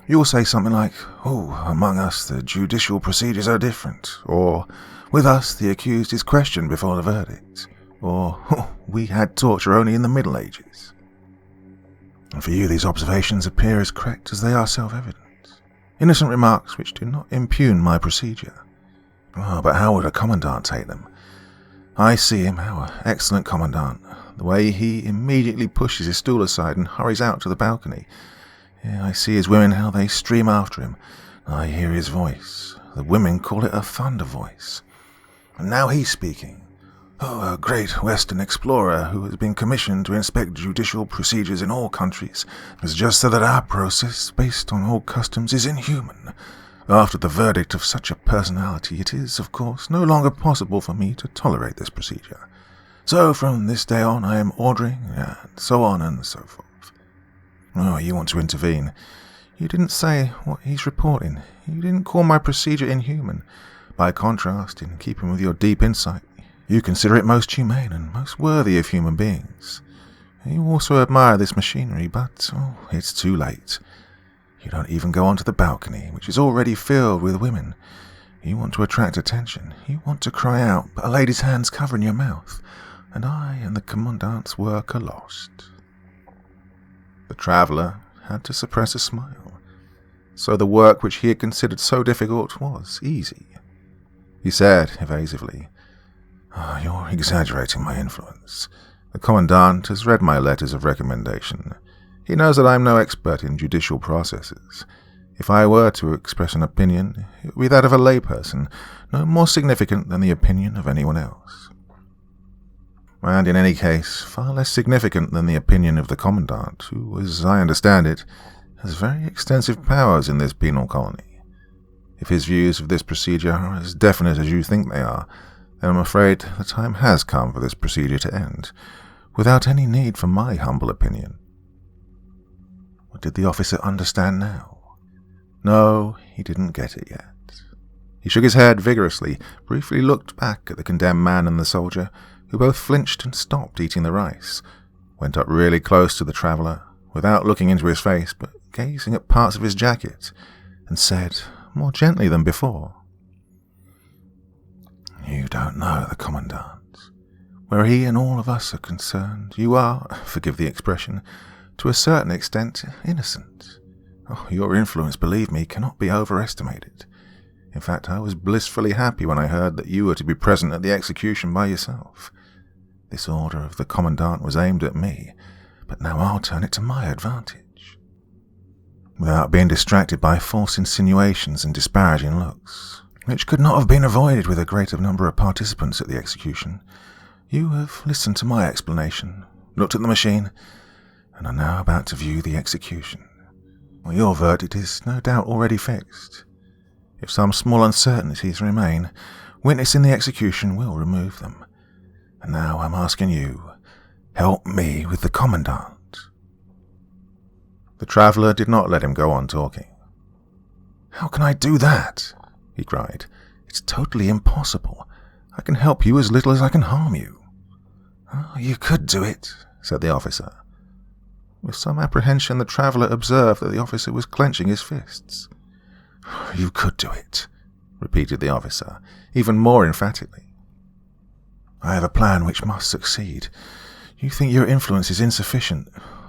You'll say something like, among us the judicial procedures are different, or, with us the accused is questioned before the verdict, or, we had torture only in the Middle Ages. And for you these observations appear as correct as they are self-evident. Innocent remarks which do not impugn my procedure. But how would a Commandant take them? I see him, our excellent commandant, the way he immediately pushes his stool aside and hurries out to the balcony. I see his women, how they stream after him. I hear his voice. The women call it a thunder voice. And now he's speaking. Oh, a great Western explorer who has been commissioned to inspect judicial procedures in all countries has just said that our process, based on old customs, is inhuman. After the verdict of such a personality, it is, of course, no longer possible for me to tolerate this procedure. So from this day on, I am ordering, and so on and so forth. Oh, you want to intervene. You didn't say what he's reporting. You didn't call my procedure inhuman. By contrast, in keeping with your deep insight, you consider it most humane and most worthy of human beings. You also admire this machinery, but, it's too late. You don't even go onto the balcony, which is already filled with women. You want to attract attention. You want to cry out, but a lady's hand's covering your mouth, and I and the commandant's work are lost. The traveller had to suppress a smile. So the work which he had considered so difficult was easy. He said evasively, "You're exaggerating my influence. The commandant has read my letters of recommendation. He knows that I am no expert in judicial processes. If I were to express an opinion, it would be that of a layperson, no more significant than the opinion of anyone else. And in any case, far less significant than the opinion of the commandant, who, as I understand it, has very extensive powers in this penal colony. If his views of this procedure are as definite as you think they are, then I'm afraid the time has come for this procedure to end, without any need for my humble opinion." Did the officer understand now? No, he didn't get it yet. He shook his head vigorously, briefly looked back at the condemned man and the soldier, who both flinched and stopped eating the rice, went up really close to the traveller, without looking into his face, but gazing at parts of his jacket, and said, more gently than before, "You don't know the commandant. Where he and all of us are concerned, you are, forgive the expression, to a certain extent, innocent. Your influence, believe me, cannot be overestimated. In fact, I was blissfully happy when I heard that you were to be present at the execution by yourself. This order of the commandant was aimed at me, but now I'll turn it to my advantage. Without being distracted by false insinuations and disparaging looks, which could not have been avoided with a greater number of participants at the execution, you have listened to my explanation, looked at the machine, and are now about to view the execution. Well, your verdict is no doubt already fixed. If some small uncertainties remain, witnessing the execution will remove them. And now I'm asking you, help me with the commandant." The traveller did not let him go on talking. "How can I do that?" he cried. "It's totally impossible. I can help you as little as I can harm you." "You could do it," said the officer. With some apprehension, the traveller observed that the officer was clenching his fists. "You could do it," repeated the officer, even more emphatically. "I have a plan which must succeed. You think your influence is insufficient.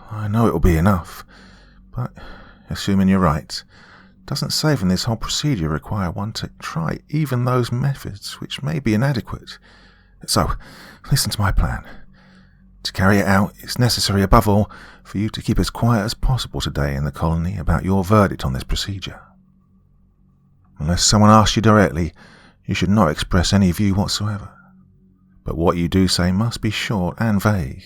I know it will be enough. But, assuming you're right, doesn't saving this whole procedure require one to try even those methods which may be inadequate? So, listen to my plan. To carry it out, it's necessary, above all, for you to keep as quiet as possible today in the colony about your verdict on this procedure. Unless someone asks you directly, you should not express any view whatsoever. But what you do say must be short and vague.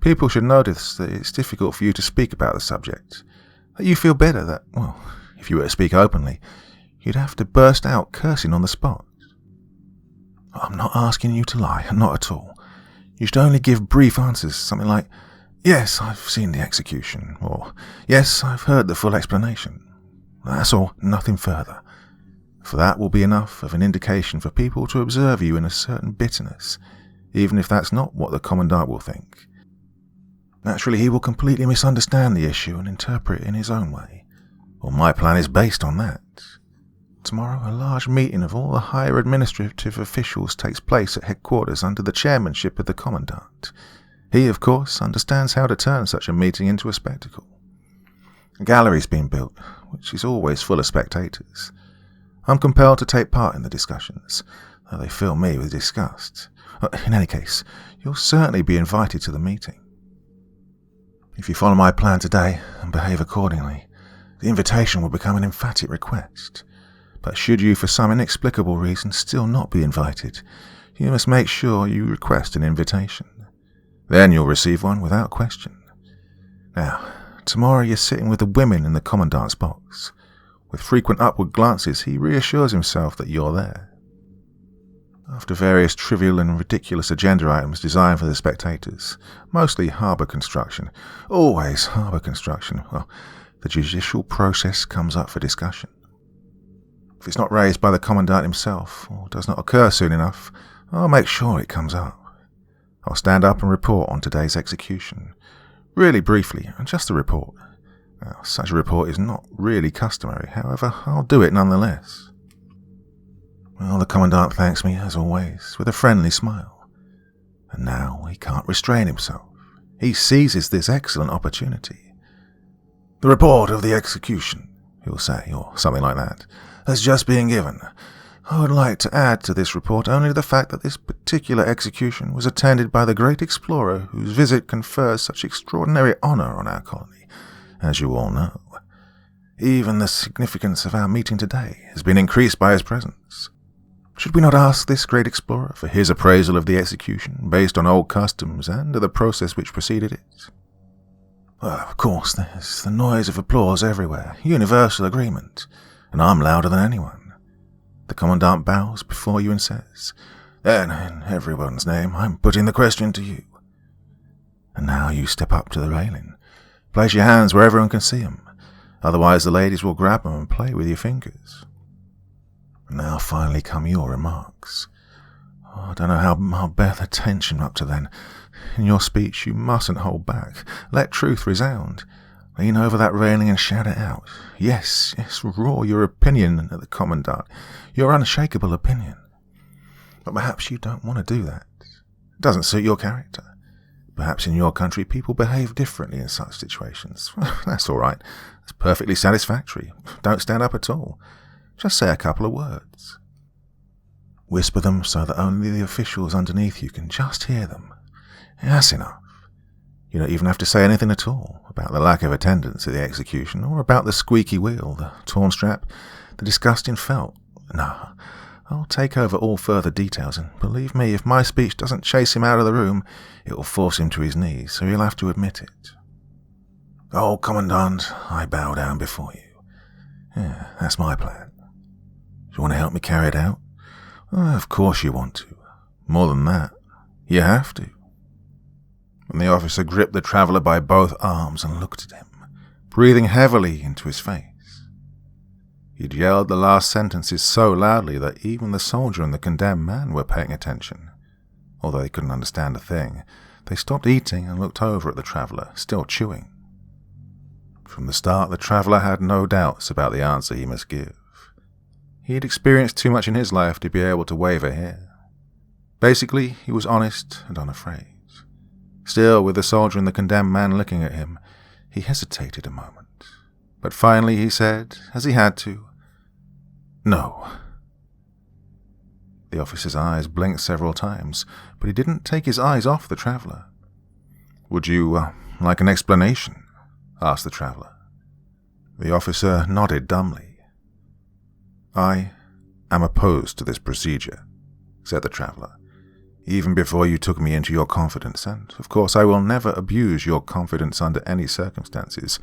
People should notice that it's difficult for you to speak about the subject, that you feel better that, well, if you were to speak openly, you'd have to burst out cursing on the spot. I'm not asking you to lie, not at all. You should only give brief answers, something like, 'Yes, I've seen the execution,' or 'Yes, I've heard the full explanation.' That's all, nothing further. For that will be enough of an indication for people to observe you in a certain bitterness, even if that's not what the commandant will think. Naturally, he will completely misunderstand the issue and interpret it in his own way. Well, my plan is based on that. Tomorrow, a large meeting of all the higher administrative officials takes place at headquarters under the chairmanship of the commandant. He, of course, understands how to turn such a meeting into a spectacle. A gallery's been built, which is always full of spectators. I'm compelled to take part in the discussions. though they fill me with disgust. In any case, you'll certainly be invited to the meeting. If you follow my plan today and behave accordingly, the invitation will become an emphatic request. But should you, for some inexplicable reason, still not be invited, you must make sure you request an invitation. Then you'll receive one without question. Now, tomorrow you're sitting with the women in the commandant's box. With frequent upward glances, he reassures himself that you're there. After various trivial and ridiculous agenda items designed for the spectators, mostly harbour construction, always harbour construction, well, the judicial process comes up for discussion. If it's not raised by the commandant himself, or does not occur soon enough, I'll make sure it comes up. I'll stand up and report on today's execution. Really briefly, just a report. Now, such a report is not really customary, however, I'll do it nonetheless. Well, the commandant thanks me, as always, with a friendly smile. And now he can't restrain himself. He seizes this excellent opportunity. The report of the execution, he'll say, or something like that, has just been given. I would like to add to this report only the fact that this particular execution was attended by the great explorer whose visit confers such extraordinary honour on our colony, as you all know. Even the significance of our meeting today has been increased by his presence. Should we not ask this great explorer for his appraisal of the execution, based on old customs and the process which preceded it? Well, of course, there's the noise of applause everywhere, universal agreement, and I'm louder than anyone. The commandant bows before you and says, "Then, in everyone's name, I'm putting the question to you." And now you step up to the railing. Place your hands where everyone can see them, otherwise the ladies will grab them and play with your fingers. And now finally come your remarks. I don't know how I'll bear the tension up to then. In your speech you mustn't hold back. Let truth resound. Lean over that railing and shout it out. Yes, roar your opinion at the commandant, your unshakable opinion. But perhaps you don't want to do that. It doesn't suit your character. Perhaps in your country people behave differently in such situations. That's all right. That's perfectly satisfactory. Don't stand up at all. Just say a couple of words. Whisper them so that only the officials underneath you can just hear them. That's enough. You don't even have to say anything at all about the lack of attendance at the execution, or about the squeaky wheel, the torn strap, the disgusting felt. No, I'll take over all further details, and believe me, if my speech doesn't chase him out of the room, it will force him to his knees, so he'll have to admit it. Oh, Commandant, I bow down before you. Yeah, that's my plan. Do you want to help me carry it out? Of course you want to. More than that, you have to. And the officer gripped the traveller by both arms and looked at him, breathing heavily into his face. He'd yelled the last sentences so loudly that even the soldier and the condemned man were paying attention. Although they couldn't understand a thing, they stopped eating and looked over at the traveller, still chewing. From the start, the traveller had no doubts about the answer he must give. He had experienced too much in his life to be able to waver here. Basically, he was honest and unafraid. Still, with the soldier and the condemned man looking at him, he hesitated a moment. But finally he said, as he had to, "No." The officer's eyes blinked several times, but he didn't take his eyes off the traveller. "Would you like an explanation?" asked the traveller. The officer nodded dumbly. "I am opposed to this procedure," said the traveller. "Even before you took me into your confidence, and of course I will never abuse your confidence under any circumstances,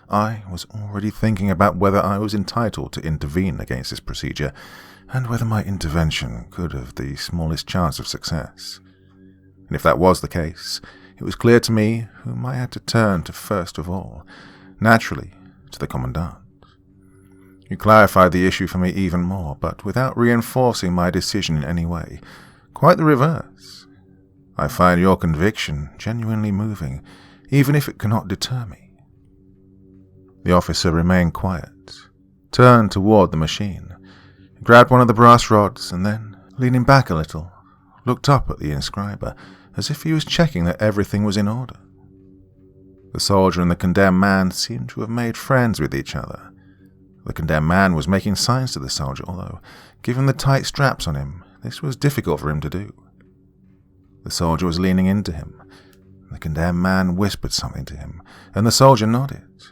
I was already thinking about whether I was entitled to intervene against this procedure, and whether my intervention could have the smallest chance of success. And if that was the case, it was clear to me whom I had to turn to first of all, naturally to the Commandant. You clarified the issue for me even more, but without reinforcing my decision in any way. Quite the reverse. I find your conviction genuinely moving, even if it cannot deter me." The officer remained quiet, turned toward the machine, grabbed one of the brass rods, and then, leaning back a little, looked up at the inscriber, as if he was checking that everything was in order. The soldier and the condemned man seemed to have made friends with each other. The condemned man was making signs to the soldier, although, given the tight straps on him, this was difficult for him to do. The soldier was leaning into him. The condemned man whispered something to him, and the soldier nodded.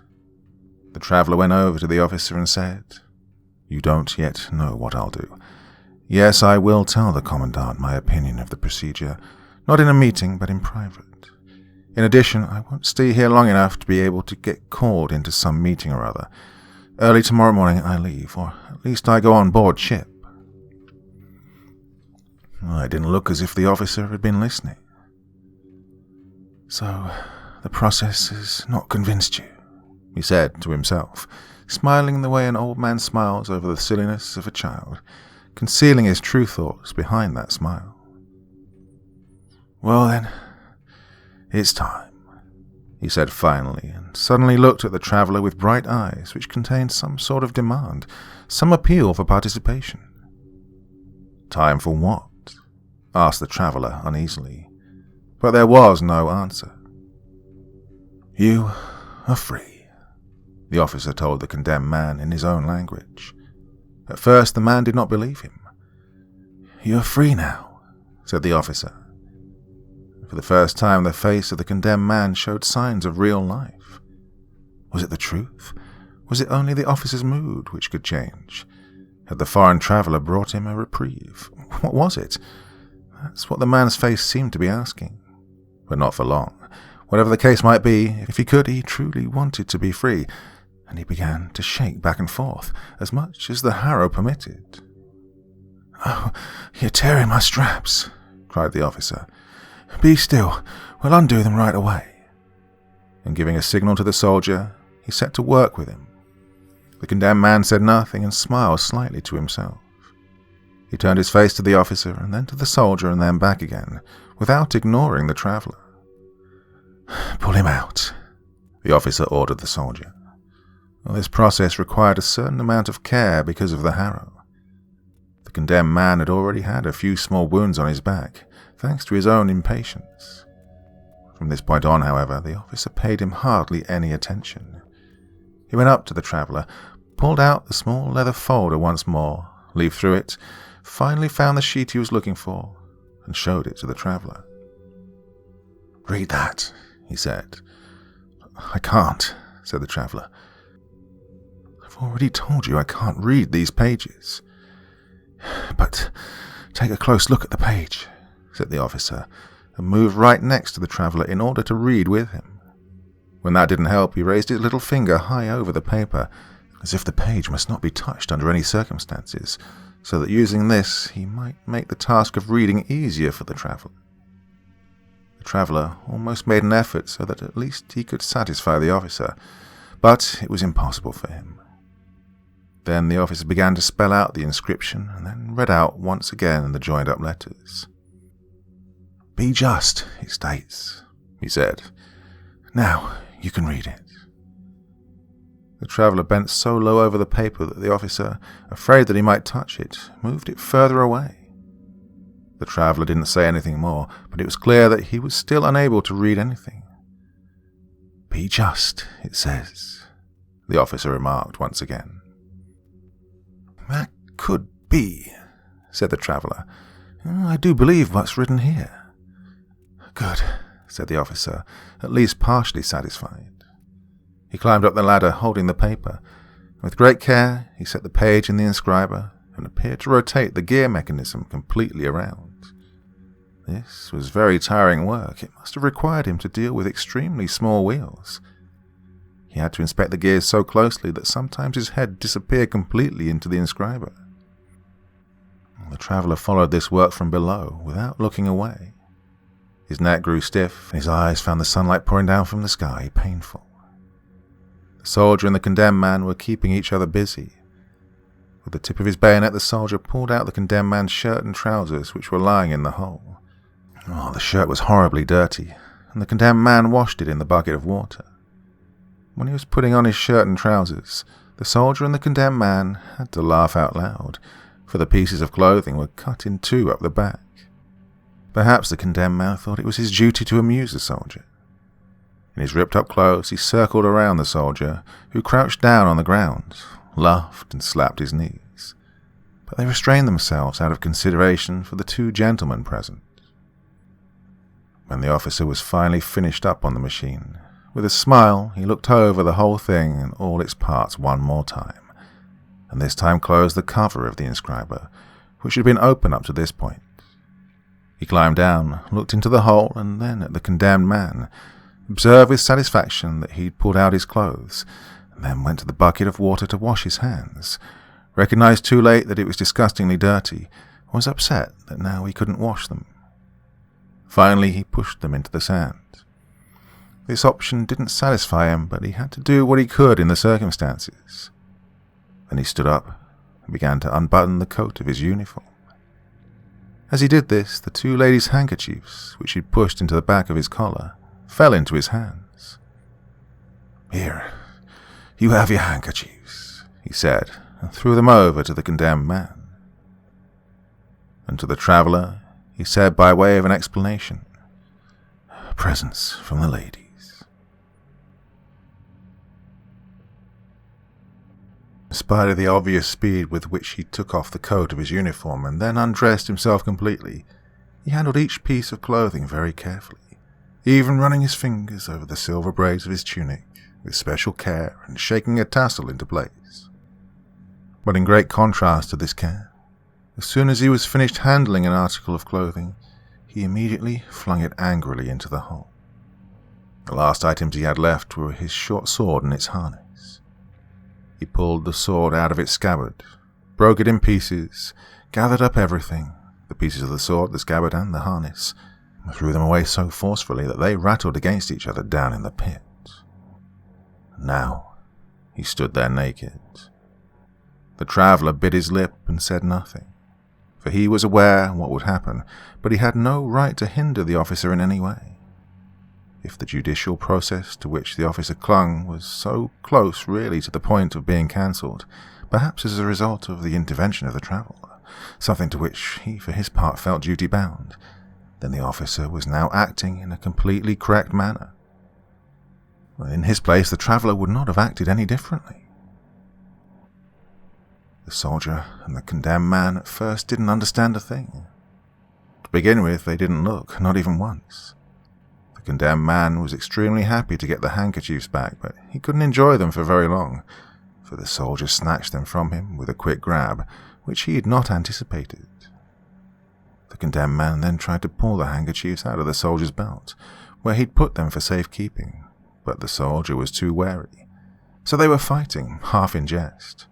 The traveller went over to the officer and said, "You don't yet know what I'll do. Yes, I will tell the commandant my opinion of the procedure, not in a meeting, but in private. In addition, I won't stay here long enough to be able to get called into some meeting or other. Early tomorrow morning I leave, or at least I go on board ship." It didn't look as if the officer had been listening. "So, the process has not convinced you," he said to himself, smiling the way an old man smiles over the silliness of a child, concealing his true thoughts behind that smile. "Well then, it's time," he said finally, and suddenly looked at the traveller with bright eyes which contained some sort of demand, some appeal for participation. "Time for what?" asked the traveller uneasily, but there was no answer. "You are free," the officer told the condemned man in his own language. At first the man did not believe him. "You are free now," said the officer. For the first time the face of the condemned man showed signs of real life. Was it the truth? Was it only the officer's mood which could change? Had the foreign traveller brought him a reprieve? What was it? That's what the man's face seemed to be asking. But not for long. Whatever the case might be, if he could, he truly wanted to be free, and he began to shake back and forth, as much as the harrow permitted. "Oh, you're tearing my straps," cried the officer. "Be still, we'll undo them right away." And giving a signal to the soldier, he set to work with him. The condemned man said nothing and smiled slightly to himself. He turned his face to the officer and then to the soldier and then back again, without ignoring the traveller. "Pull him out," the officer ordered the soldier. This process required a certain amount of care because of the harrow. The condemned man had already had a few small wounds on his back, thanks to his own impatience. From this point on, however, the officer paid him hardly any attention. He went up to the traveller, pulled out the small leather folder once more, leafed through it, finally found the sheet he was looking for, and showed it to the traveller. "Read that," he said. "I can't," said the traveller. "I've already told you I can't read these pages." "But take a close look at the page," said the officer, and moved right next to the traveller in order to read with him. When that didn't help, he raised his little finger high over the paper, as if the page must not be touched under any circumstances, so that using this he might make the task of reading easier for the traveller. The traveller almost made an effort so that at least he could satisfy the officer, but it was impossible for him. Then the officer began to spell out the inscription and then read out once again the joined-up letters. "Be just," it states, he said. "Now you can read it." The traveller bent so low over the paper that the officer, afraid that he might touch it, moved it further away. The traveller didn't say anything more, but it was clear that he was still unable to read anything. "Be just," it says, the officer remarked once again. "That could be," said the traveller. "I do believe what's written here." "Good," said the officer, at least partially satisfied. He climbed up the ladder, holding the paper. With great care, he set the page in the inscriber and appeared to rotate the gear mechanism completely around. This was very tiring work. It must have required him to deal with extremely small wheels. He had to inspect the gears so closely that sometimes his head disappeared completely into the inscriber. The traveller followed this work from below, without looking away. His neck grew stiff, and his eyes found the sunlight pouring down from the sky painful. The soldier and the condemned man were keeping each other busy. With the tip of his bayonet, the soldier pulled out the condemned man's shirt and trousers, which were lying in the hole. The shirt was horribly dirty, and the condemned man washed it in the bucket of water. When he was putting on his shirt and trousers, the soldier and the condemned man had to laugh out loud, for the pieces of clothing were cut in two up the back. Perhaps the condemned man thought it was his duty to amuse the soldier. In his ripped-up clothes, he circled around the soldier, who crouched down on the ground, laughed and slapped his knees. but they restrained themselves out of consideration for the two gentlemen present. When the officer was finally finished up on the machine, with a smile he looked over the whole thing and all its parts one more time, and this time closed the cover of the inscriber, which had been open up to this point. He climbed down, looked into the hole, and then at the condemned man, observed with satisfaction that he'd pulled out his clothes, and then went to the bucket of water to wash his hands, recognized too late that it was disgustingly dirty, and was upset that now he couldn't wash them. Finally he pushed them into the sand. This option didn't satisfy him, but he had to do what he could in the circumstances. Then he stood up and began to unbutton the coat of his uniform. As he did this, the two ladies' handkerchiefs, which he'd pushed into the back of his collar, fell into his hands. "Here, you have your handkerchiefs," he said, and threw them over to the condemned man. And to the traveller he said by way of an explanation, "Presents from the ladies." In spite of the obvious speed with which he took off the coat of his uniform and then undressed himself completely, he handled each piece of clothing very carefully, even running his fingers over the silver braids of his tunic with special care and shaking a tassel into place. But in great contrast to this care, as soon as he was finished handling an article of clothing, he immediately flung it angrily into the hole. The last items he had left were his short sword and its harness. He pulled the sword out of its scabbard, broke it in pieces, gathered up everything, the pieces of the sword, the scabbard, and the harness, and threw them away so forcefully that they rattled against each other down in the pit. Now he stood there naked. The traveller bit his lip and said nothing, for he was aware what would happen, but he had no right to hinder the officer in any way. If the judicial process to which the officer clung was so close really to the point of being cancelled, perhaps as a result of the intervention of the traveller, something to which he for his part felt duty-bound, then the officer was now acting in a completely correct manner. In his place, the traveller would not have acted any differently. The soldier and the condemned man at first didn't understand a thing. To begin with, they didn't look, not even once. The condemned man was extremely happy to get the handkerchiefs back, but he couldn't enjoy them for very long, for the soldier snatched them from him with a quick grab, which he had not anticipated. The condemned man then tried to pull the handkerchiefs out of the soldier's belt, where he'd put them for safekeeping, but the soldier was too wary, so they were fighting, half in jest.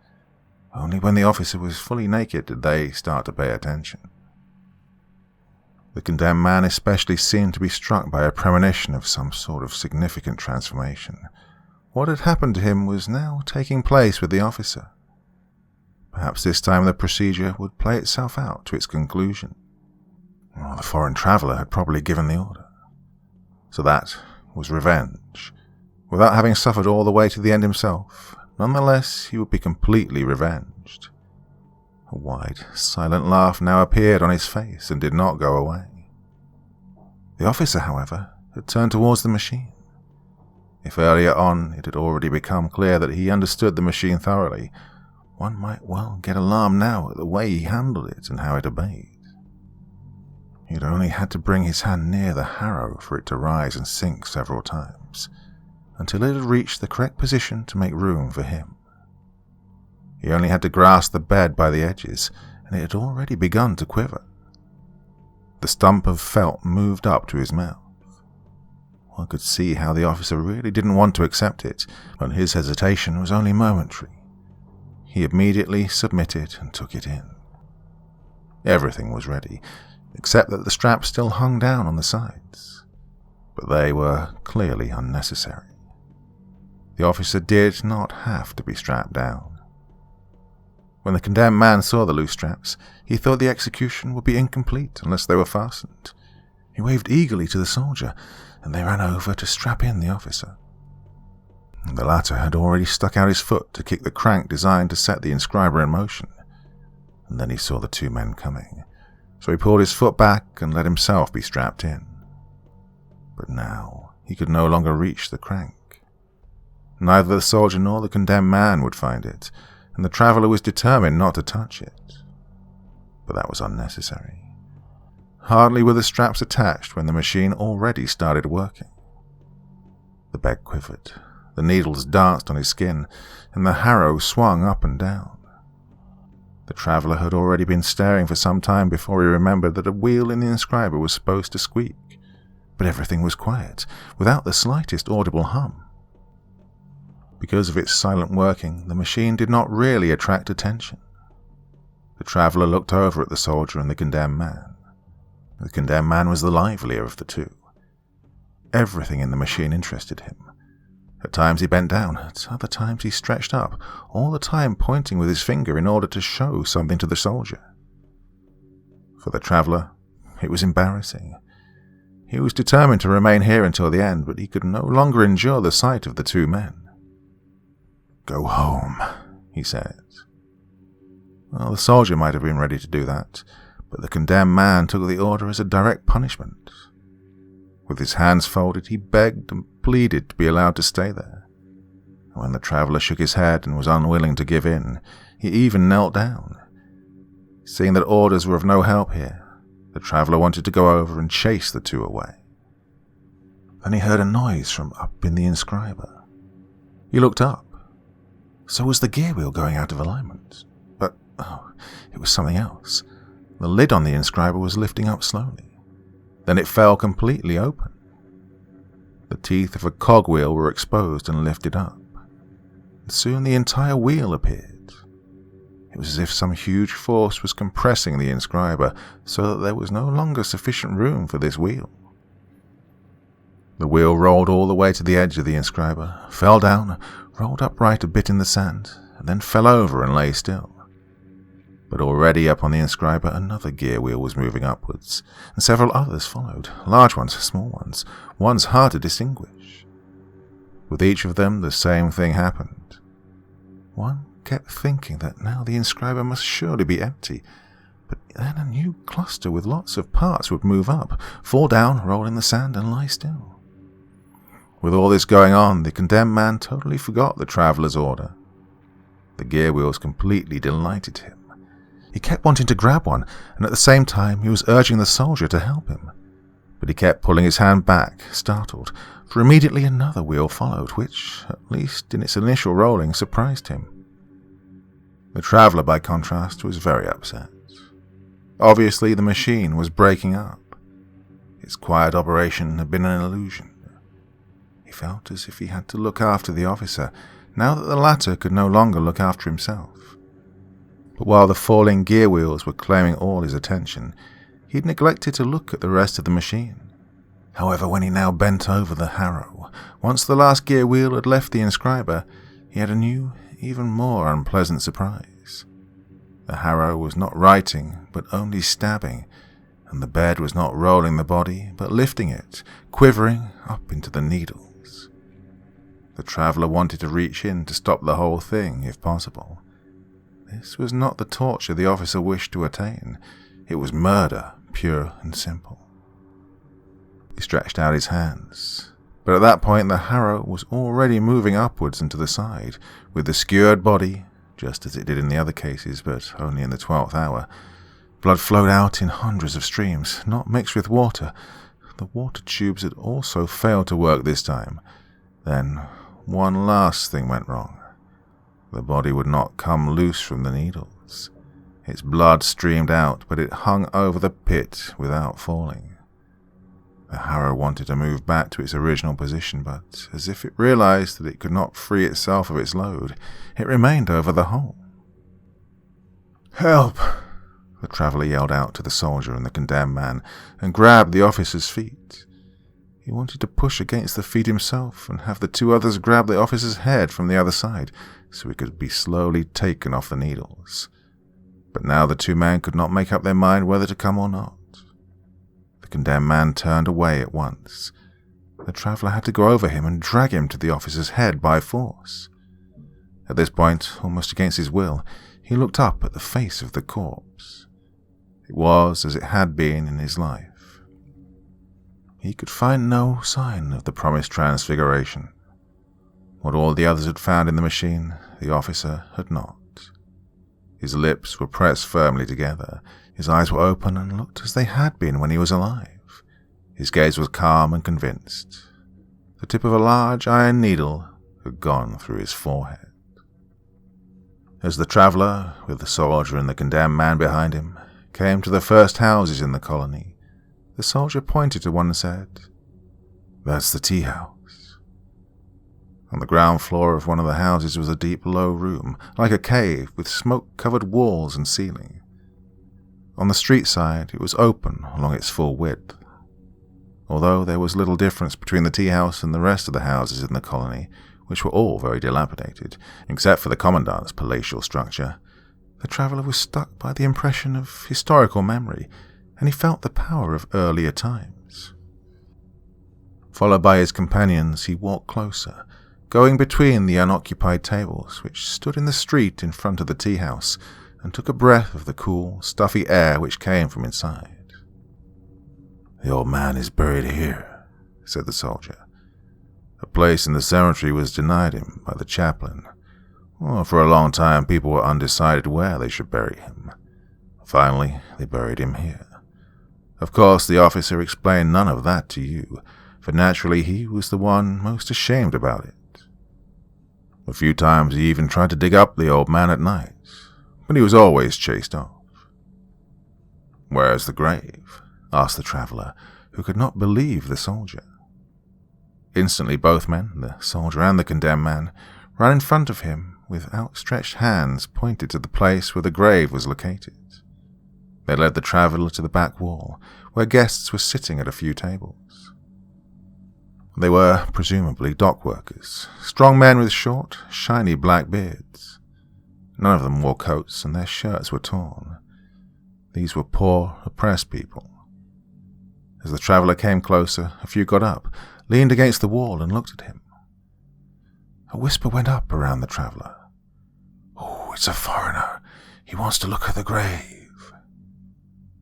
Only when the officer was fully naked did they start to pay attention. The condemned man especially seemed to be struck by a premonition of some sort of significant transformation. What had happened to him was now taking place with the officer. Perhaps this time the procedure would play itself out to its conclusion. Well, the foreign traveller had probably given the order. So that was revenge. Without having suffered all the way to the end himself, nonetheless he would be completely revenged. A wide, silent laugh now appeared on his face and did not go away. The officer, however, had turned towards the machine. If earlier on it had already become clear that he understood the machine thoroughly, one might well get alarmed now at the way he handled it and how it obeyed. He had only had to bring his hand near the harrow for it to rise and sink several times, until it had reached the correct position to make room for him. He only had to grasp the bed by the edges, and it had already begun to quiver. The stump of felt moved up to his mouth. One could see how the officer really didn't want to accept it, but his hesitation was only momentary. He immediately submitted and took it in. Everything was ready, except that the straps still hung down on the sides, but they were clearly unnecessary. The officer did not have to be strapped down. When the condemned man saw the loose straps, he thought the execution would be incomplete unless they were fastened. He waved eagerly to the soldier, and they ran over to strap in the officer. The latter had already stuck out his foot to kick the crank designed to set the inscriber in motion, and then he saw the two men coming, so he pulled his foot back and let himself be strapped in. But now he could no longer reach the crank. Neither the soldier nor the condemned man would find it, and the traveller was determined not to touch it. but that was unnecessary. Hardly were the straps attached when the machine already started working. The bed quivered, the needles danced on his skin, and the harrow swung up and down. The traveller had already been staring for some time before he remembered that a wheel in the inscriber was supposed to squeak, but everything was quiet, without the slightest audible hum. Because of its silent working, the machine did not really attract attention. The traveller looked over at the soldier and the condemned man. The condemned man was the livelier of the two. Everything in the machine interested him. At times he bent down, at other times he stretched up, all the time pointing with his finger in order to show something to the soldier. For the traveller, it was embarrassing. He was determined to remain here until the end, but he could no longer endure the sight of the two men. "Go home," he said. Well, the soldier might have been ready to do that, but the condemned man took the order as a direct punishment. With his hands folded, he begged and pleaded to be allowed to stay there. When the traveller shook his head and was unwilling to give in, he even knelt down. Seeing that orders were of no help here, the traveller wanted to go over and chase the two away. Then he heard a noise from up in the inscriber. He looked up. So was the gear wheel going out of alignment. But, it was something else. The lid on the inscriber was lifting up slowly. Then it fell completely open. The teeth of a cogwheel were exposed and lifted up. And soon the entire wheel appeared. It was as if some huge force was compressing the inscriber so that there was no longer sufficient room for this wheel. The wheel rolled all the way to the edge of the inscriber, fell down, rolled upright a bit in the sand, and then fell over and lay still. But already up on the inscriber another gear wheel was moving upwards, and several others followed, large ones, small ones hard to distinguish. With each of them the same thing happened. One kept thinking that now the inscriber must surely be empty, but then a new cluster with lots of parts would move up, fall down, roll in the sand, and lie still. With all this going on, the condemned man totally forgot the traveller's order. The gear wheels completely delighted him. He kept wanting to grab one, and at the same time he was urging the soldier to help him. But he kept pulling his hand back, startled, for immediately another wheel followed, which, at least in its initial rolling, surprised him. The traveller, by contrast, was very upset. Obviously, the machine was breaking up. Its quiet operation had been an illusion. He felt as if he had to look after the officer, now that the latter could no longer look after himself. But while the falling gear wheels were claiming all his attention, he had neglected to look at the rest of the machine. However, when he now bent over the harrow, once the last gear wheel had left the inscriber, he had a new, even more unpleasant surprise. The harrow was not writing, but only stabbing, and the bed was not rolling the body, but lifting it, quivering up into the needles. The traveller wanted to reach in to stop the whole thing, if possible. This was not the torture the officer wished to attain. It was murder, pure and simple. He stretched out his hands, but at that point the harrow was already moving upwards and to the side, with the skewered body, just as it did in the other cases, but only in the 12th hour. Blood flowed out in hundreds of streams, not mixed with water. The water tubes had also failed to work this time. Then one last thing went wrong. The body would not come loose from the needles. Its blood streamed out, but it hung over the pit without falling. The harrow wanted to move back to its original position, but as if it realized that it could not free itself of its load, it remained over the hole. "Help!" the traveller yelled out to the soldier and the condemned man, and grabbed the officer's feet. He wanted to push against the feet himself and have the two others grab the officer's head from the other side, so he could be slowly taken off the needles. But now the two men could not make up their mind whether to come or not. The condemned man turned away at once. The traveller had to go over him and drag him to the officer's head by force. At this point, almost against his will, he looked up at the face of the corpse. It was as it had been in his life. He could find no sign of the promised transfiguration. What all the others had found in the machine, the officer had not. His lips were pressed firmly together. His eyes were open and looked as they had been when he was alive. His gaze was calm and convinced. The tip of a large iron needle had gone through his forehead. As the traveller, with the soldier and the condemned man behind him, came to the first houses in the colony, the soldier pointed to one and said, "That's the tea house." On the ground floor of one of the houses was a deep, low room, like a cave, with smoke-covered walls and ceiling. On the street side, it was open along its full width. Although there was little difference between the tea house and the rest of the houses in the colony, which were all very dilapidated, except for the commandant's palatial structure, the traveller was struck by the impression of historical memory, and he felt the power of earlier times. Followed by his companions, he walked closer, going between the unoccupied tables which stood in the street in front of the tea house, and took a breath of the cool, stuffy air which came from inside. "The old man is buried here," said the soldier. "A place in the cemetery was denied him by the chaplain. Well, for a long time people were undecided where they should bury him. Finally, they buried him here. Of course, the officer explained none of that to you, for naturally he was the one most ashamed about it. A few times he even tried to dig up the old man at night, but he was always chased off." "Where's the grave?" asked the traveller, who could not believe the soldier. Instantly both men, the soldier and the condemned man, ran in front of him with outstretched hands pointed to the place where the grave was located. They led the traveller to the back wall, where guests were sitting at a few tables. They were, presumably, dock workers, strong men with short, shiny black beards. None of them wore coats, and their shirts were torn. These were poor, oppressed people. As the traveller came closer, a few got up, leaned against the wall, and looked at him. A whisper went up around the traveller. "Oh, it's a foreigner. He wants to look at the grave."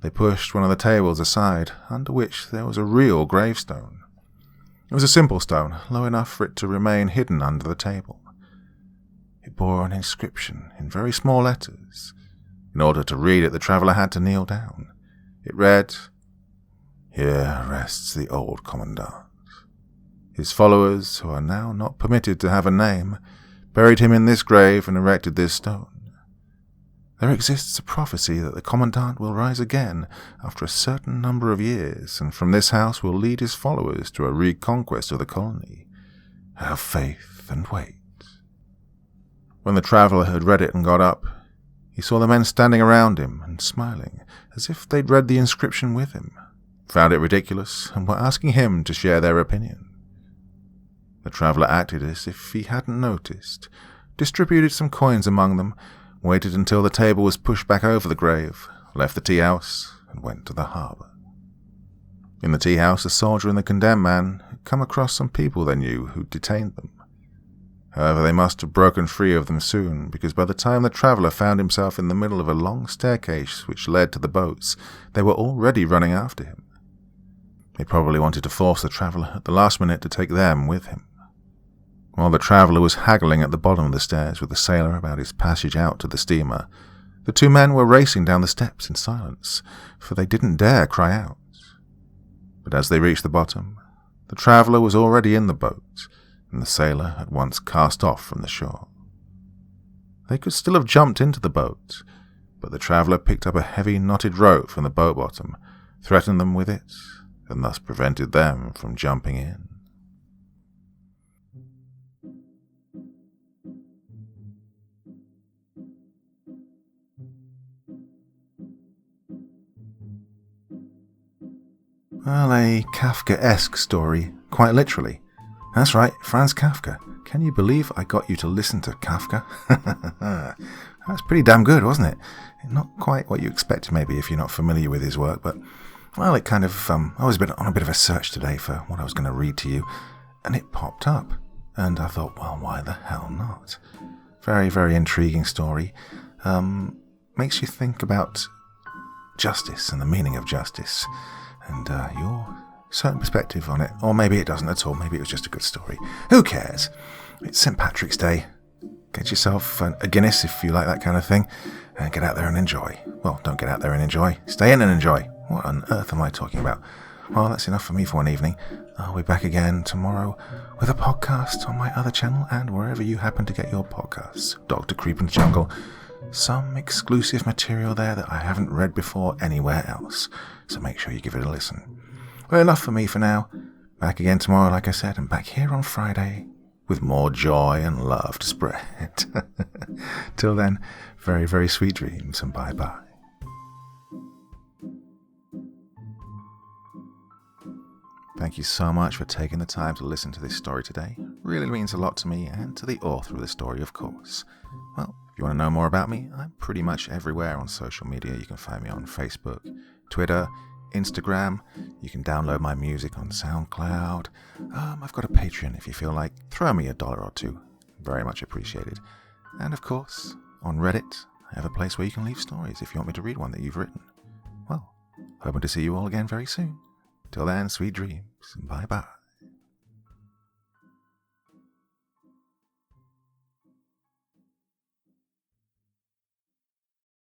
They pushed one of the tables aside, under which there was a real gravestone. It was a simple stone, low enough for it to remain hidden under the table. It bore an inscription in very small letters. In order to read it, the traveller had to kneel down. It read, "Here rests the old commandant. His followers, who are now not permitted to have a name, buried him in this grave and erected this stone. There exists a prophecy that the commandant will rise again after a certain number of years, and from this house will lead his followers to a reconquest of the colony. Have faith and wait." When the traveller had read it and got up, he saw the men standing around him and smiling, as if they'd read the inscription with him, found it ridiculous, and were asking him to share their opinion. The traveller acted as if he hadn't noticed, distributed some coins among them, waited until the table was pushed back over the grave, left the tea house, and went to the harbour. In the tea house, the soldier and the condemned man had come across some people they knew who detained them. However, they must have broken free of them soon, because by the time the traveller found himself in the middle of a long staircase which led to the boats, they were already running after him. They probably wanted to force the traveller at the last minute to take them with him. While the traveller was haggling at the bottom of the stairs with the sailor about his passage out to the steamer, the two men were racing down the steps in silence, for they didn't dare cry out. But as they reached the bottom, the traveller was already in the boat, and the sailor at once cast off from the shore. They could still have jumped into the boat, but the traveller picked up a heavy knotted rope from the boat bottom, threatened them with it, and thus prevented them from jumping in. Well, a Kafka-esque story, quite literally. That's right, Franz Kafka. Can you believe I got you to listen to Kafka? That's pretty damn good, wasn't it? Not quite what you expect, maybe, if you're not familiar with his work, but, well, it kind of, I was on a bit of a search today for what I was going to read to you, and it popped up, and I thought, well, why the hell not? Very, very intriguing story. Makes you think about justice and the meaning of justice, and your certain perspective on it. Or maybe it doesn't at all. Maybe it was just a good story. Who cares? It's St. Patrick's Day. Get yourself a Guinness if you like that kind of thing. and get out there and enjoy. Well, don't get out there and enjoy. Stay in and enjoy. What on earth am I talking about? Well, that's enough for me for one evening. I'll be back again tomorrow with a podcast on my other channel and wherever you happen to get your podcasts. Dr. Creepen's Jungle. Some exclusive material there that I haven't read before anywhere else. So make sure you give it a listen. Well, enough for me for now. Back again tomorrow, like I said, and back here on Friday with more joy and love to spread. Till then, very, very sweet dreams and bye-bye. Thank you so much for taking the time to listen to this story today. It really means a lot to me and to the author of the story, of course. Well, if you want to know more about me, I'm pretty much everywhere on social media. You can find me on Facebook, Twitter, Instagram. You can download my music on SoundCloud. I've got a Patreon if you feel like. Throw me $1 or $2. Very much appreciated. And of course, on Reddit, I have a place where you can leave stories if you want me to read one that you've written. Well, hoping to see you all again very soon. Till then, sweet dreams, and bye-bye.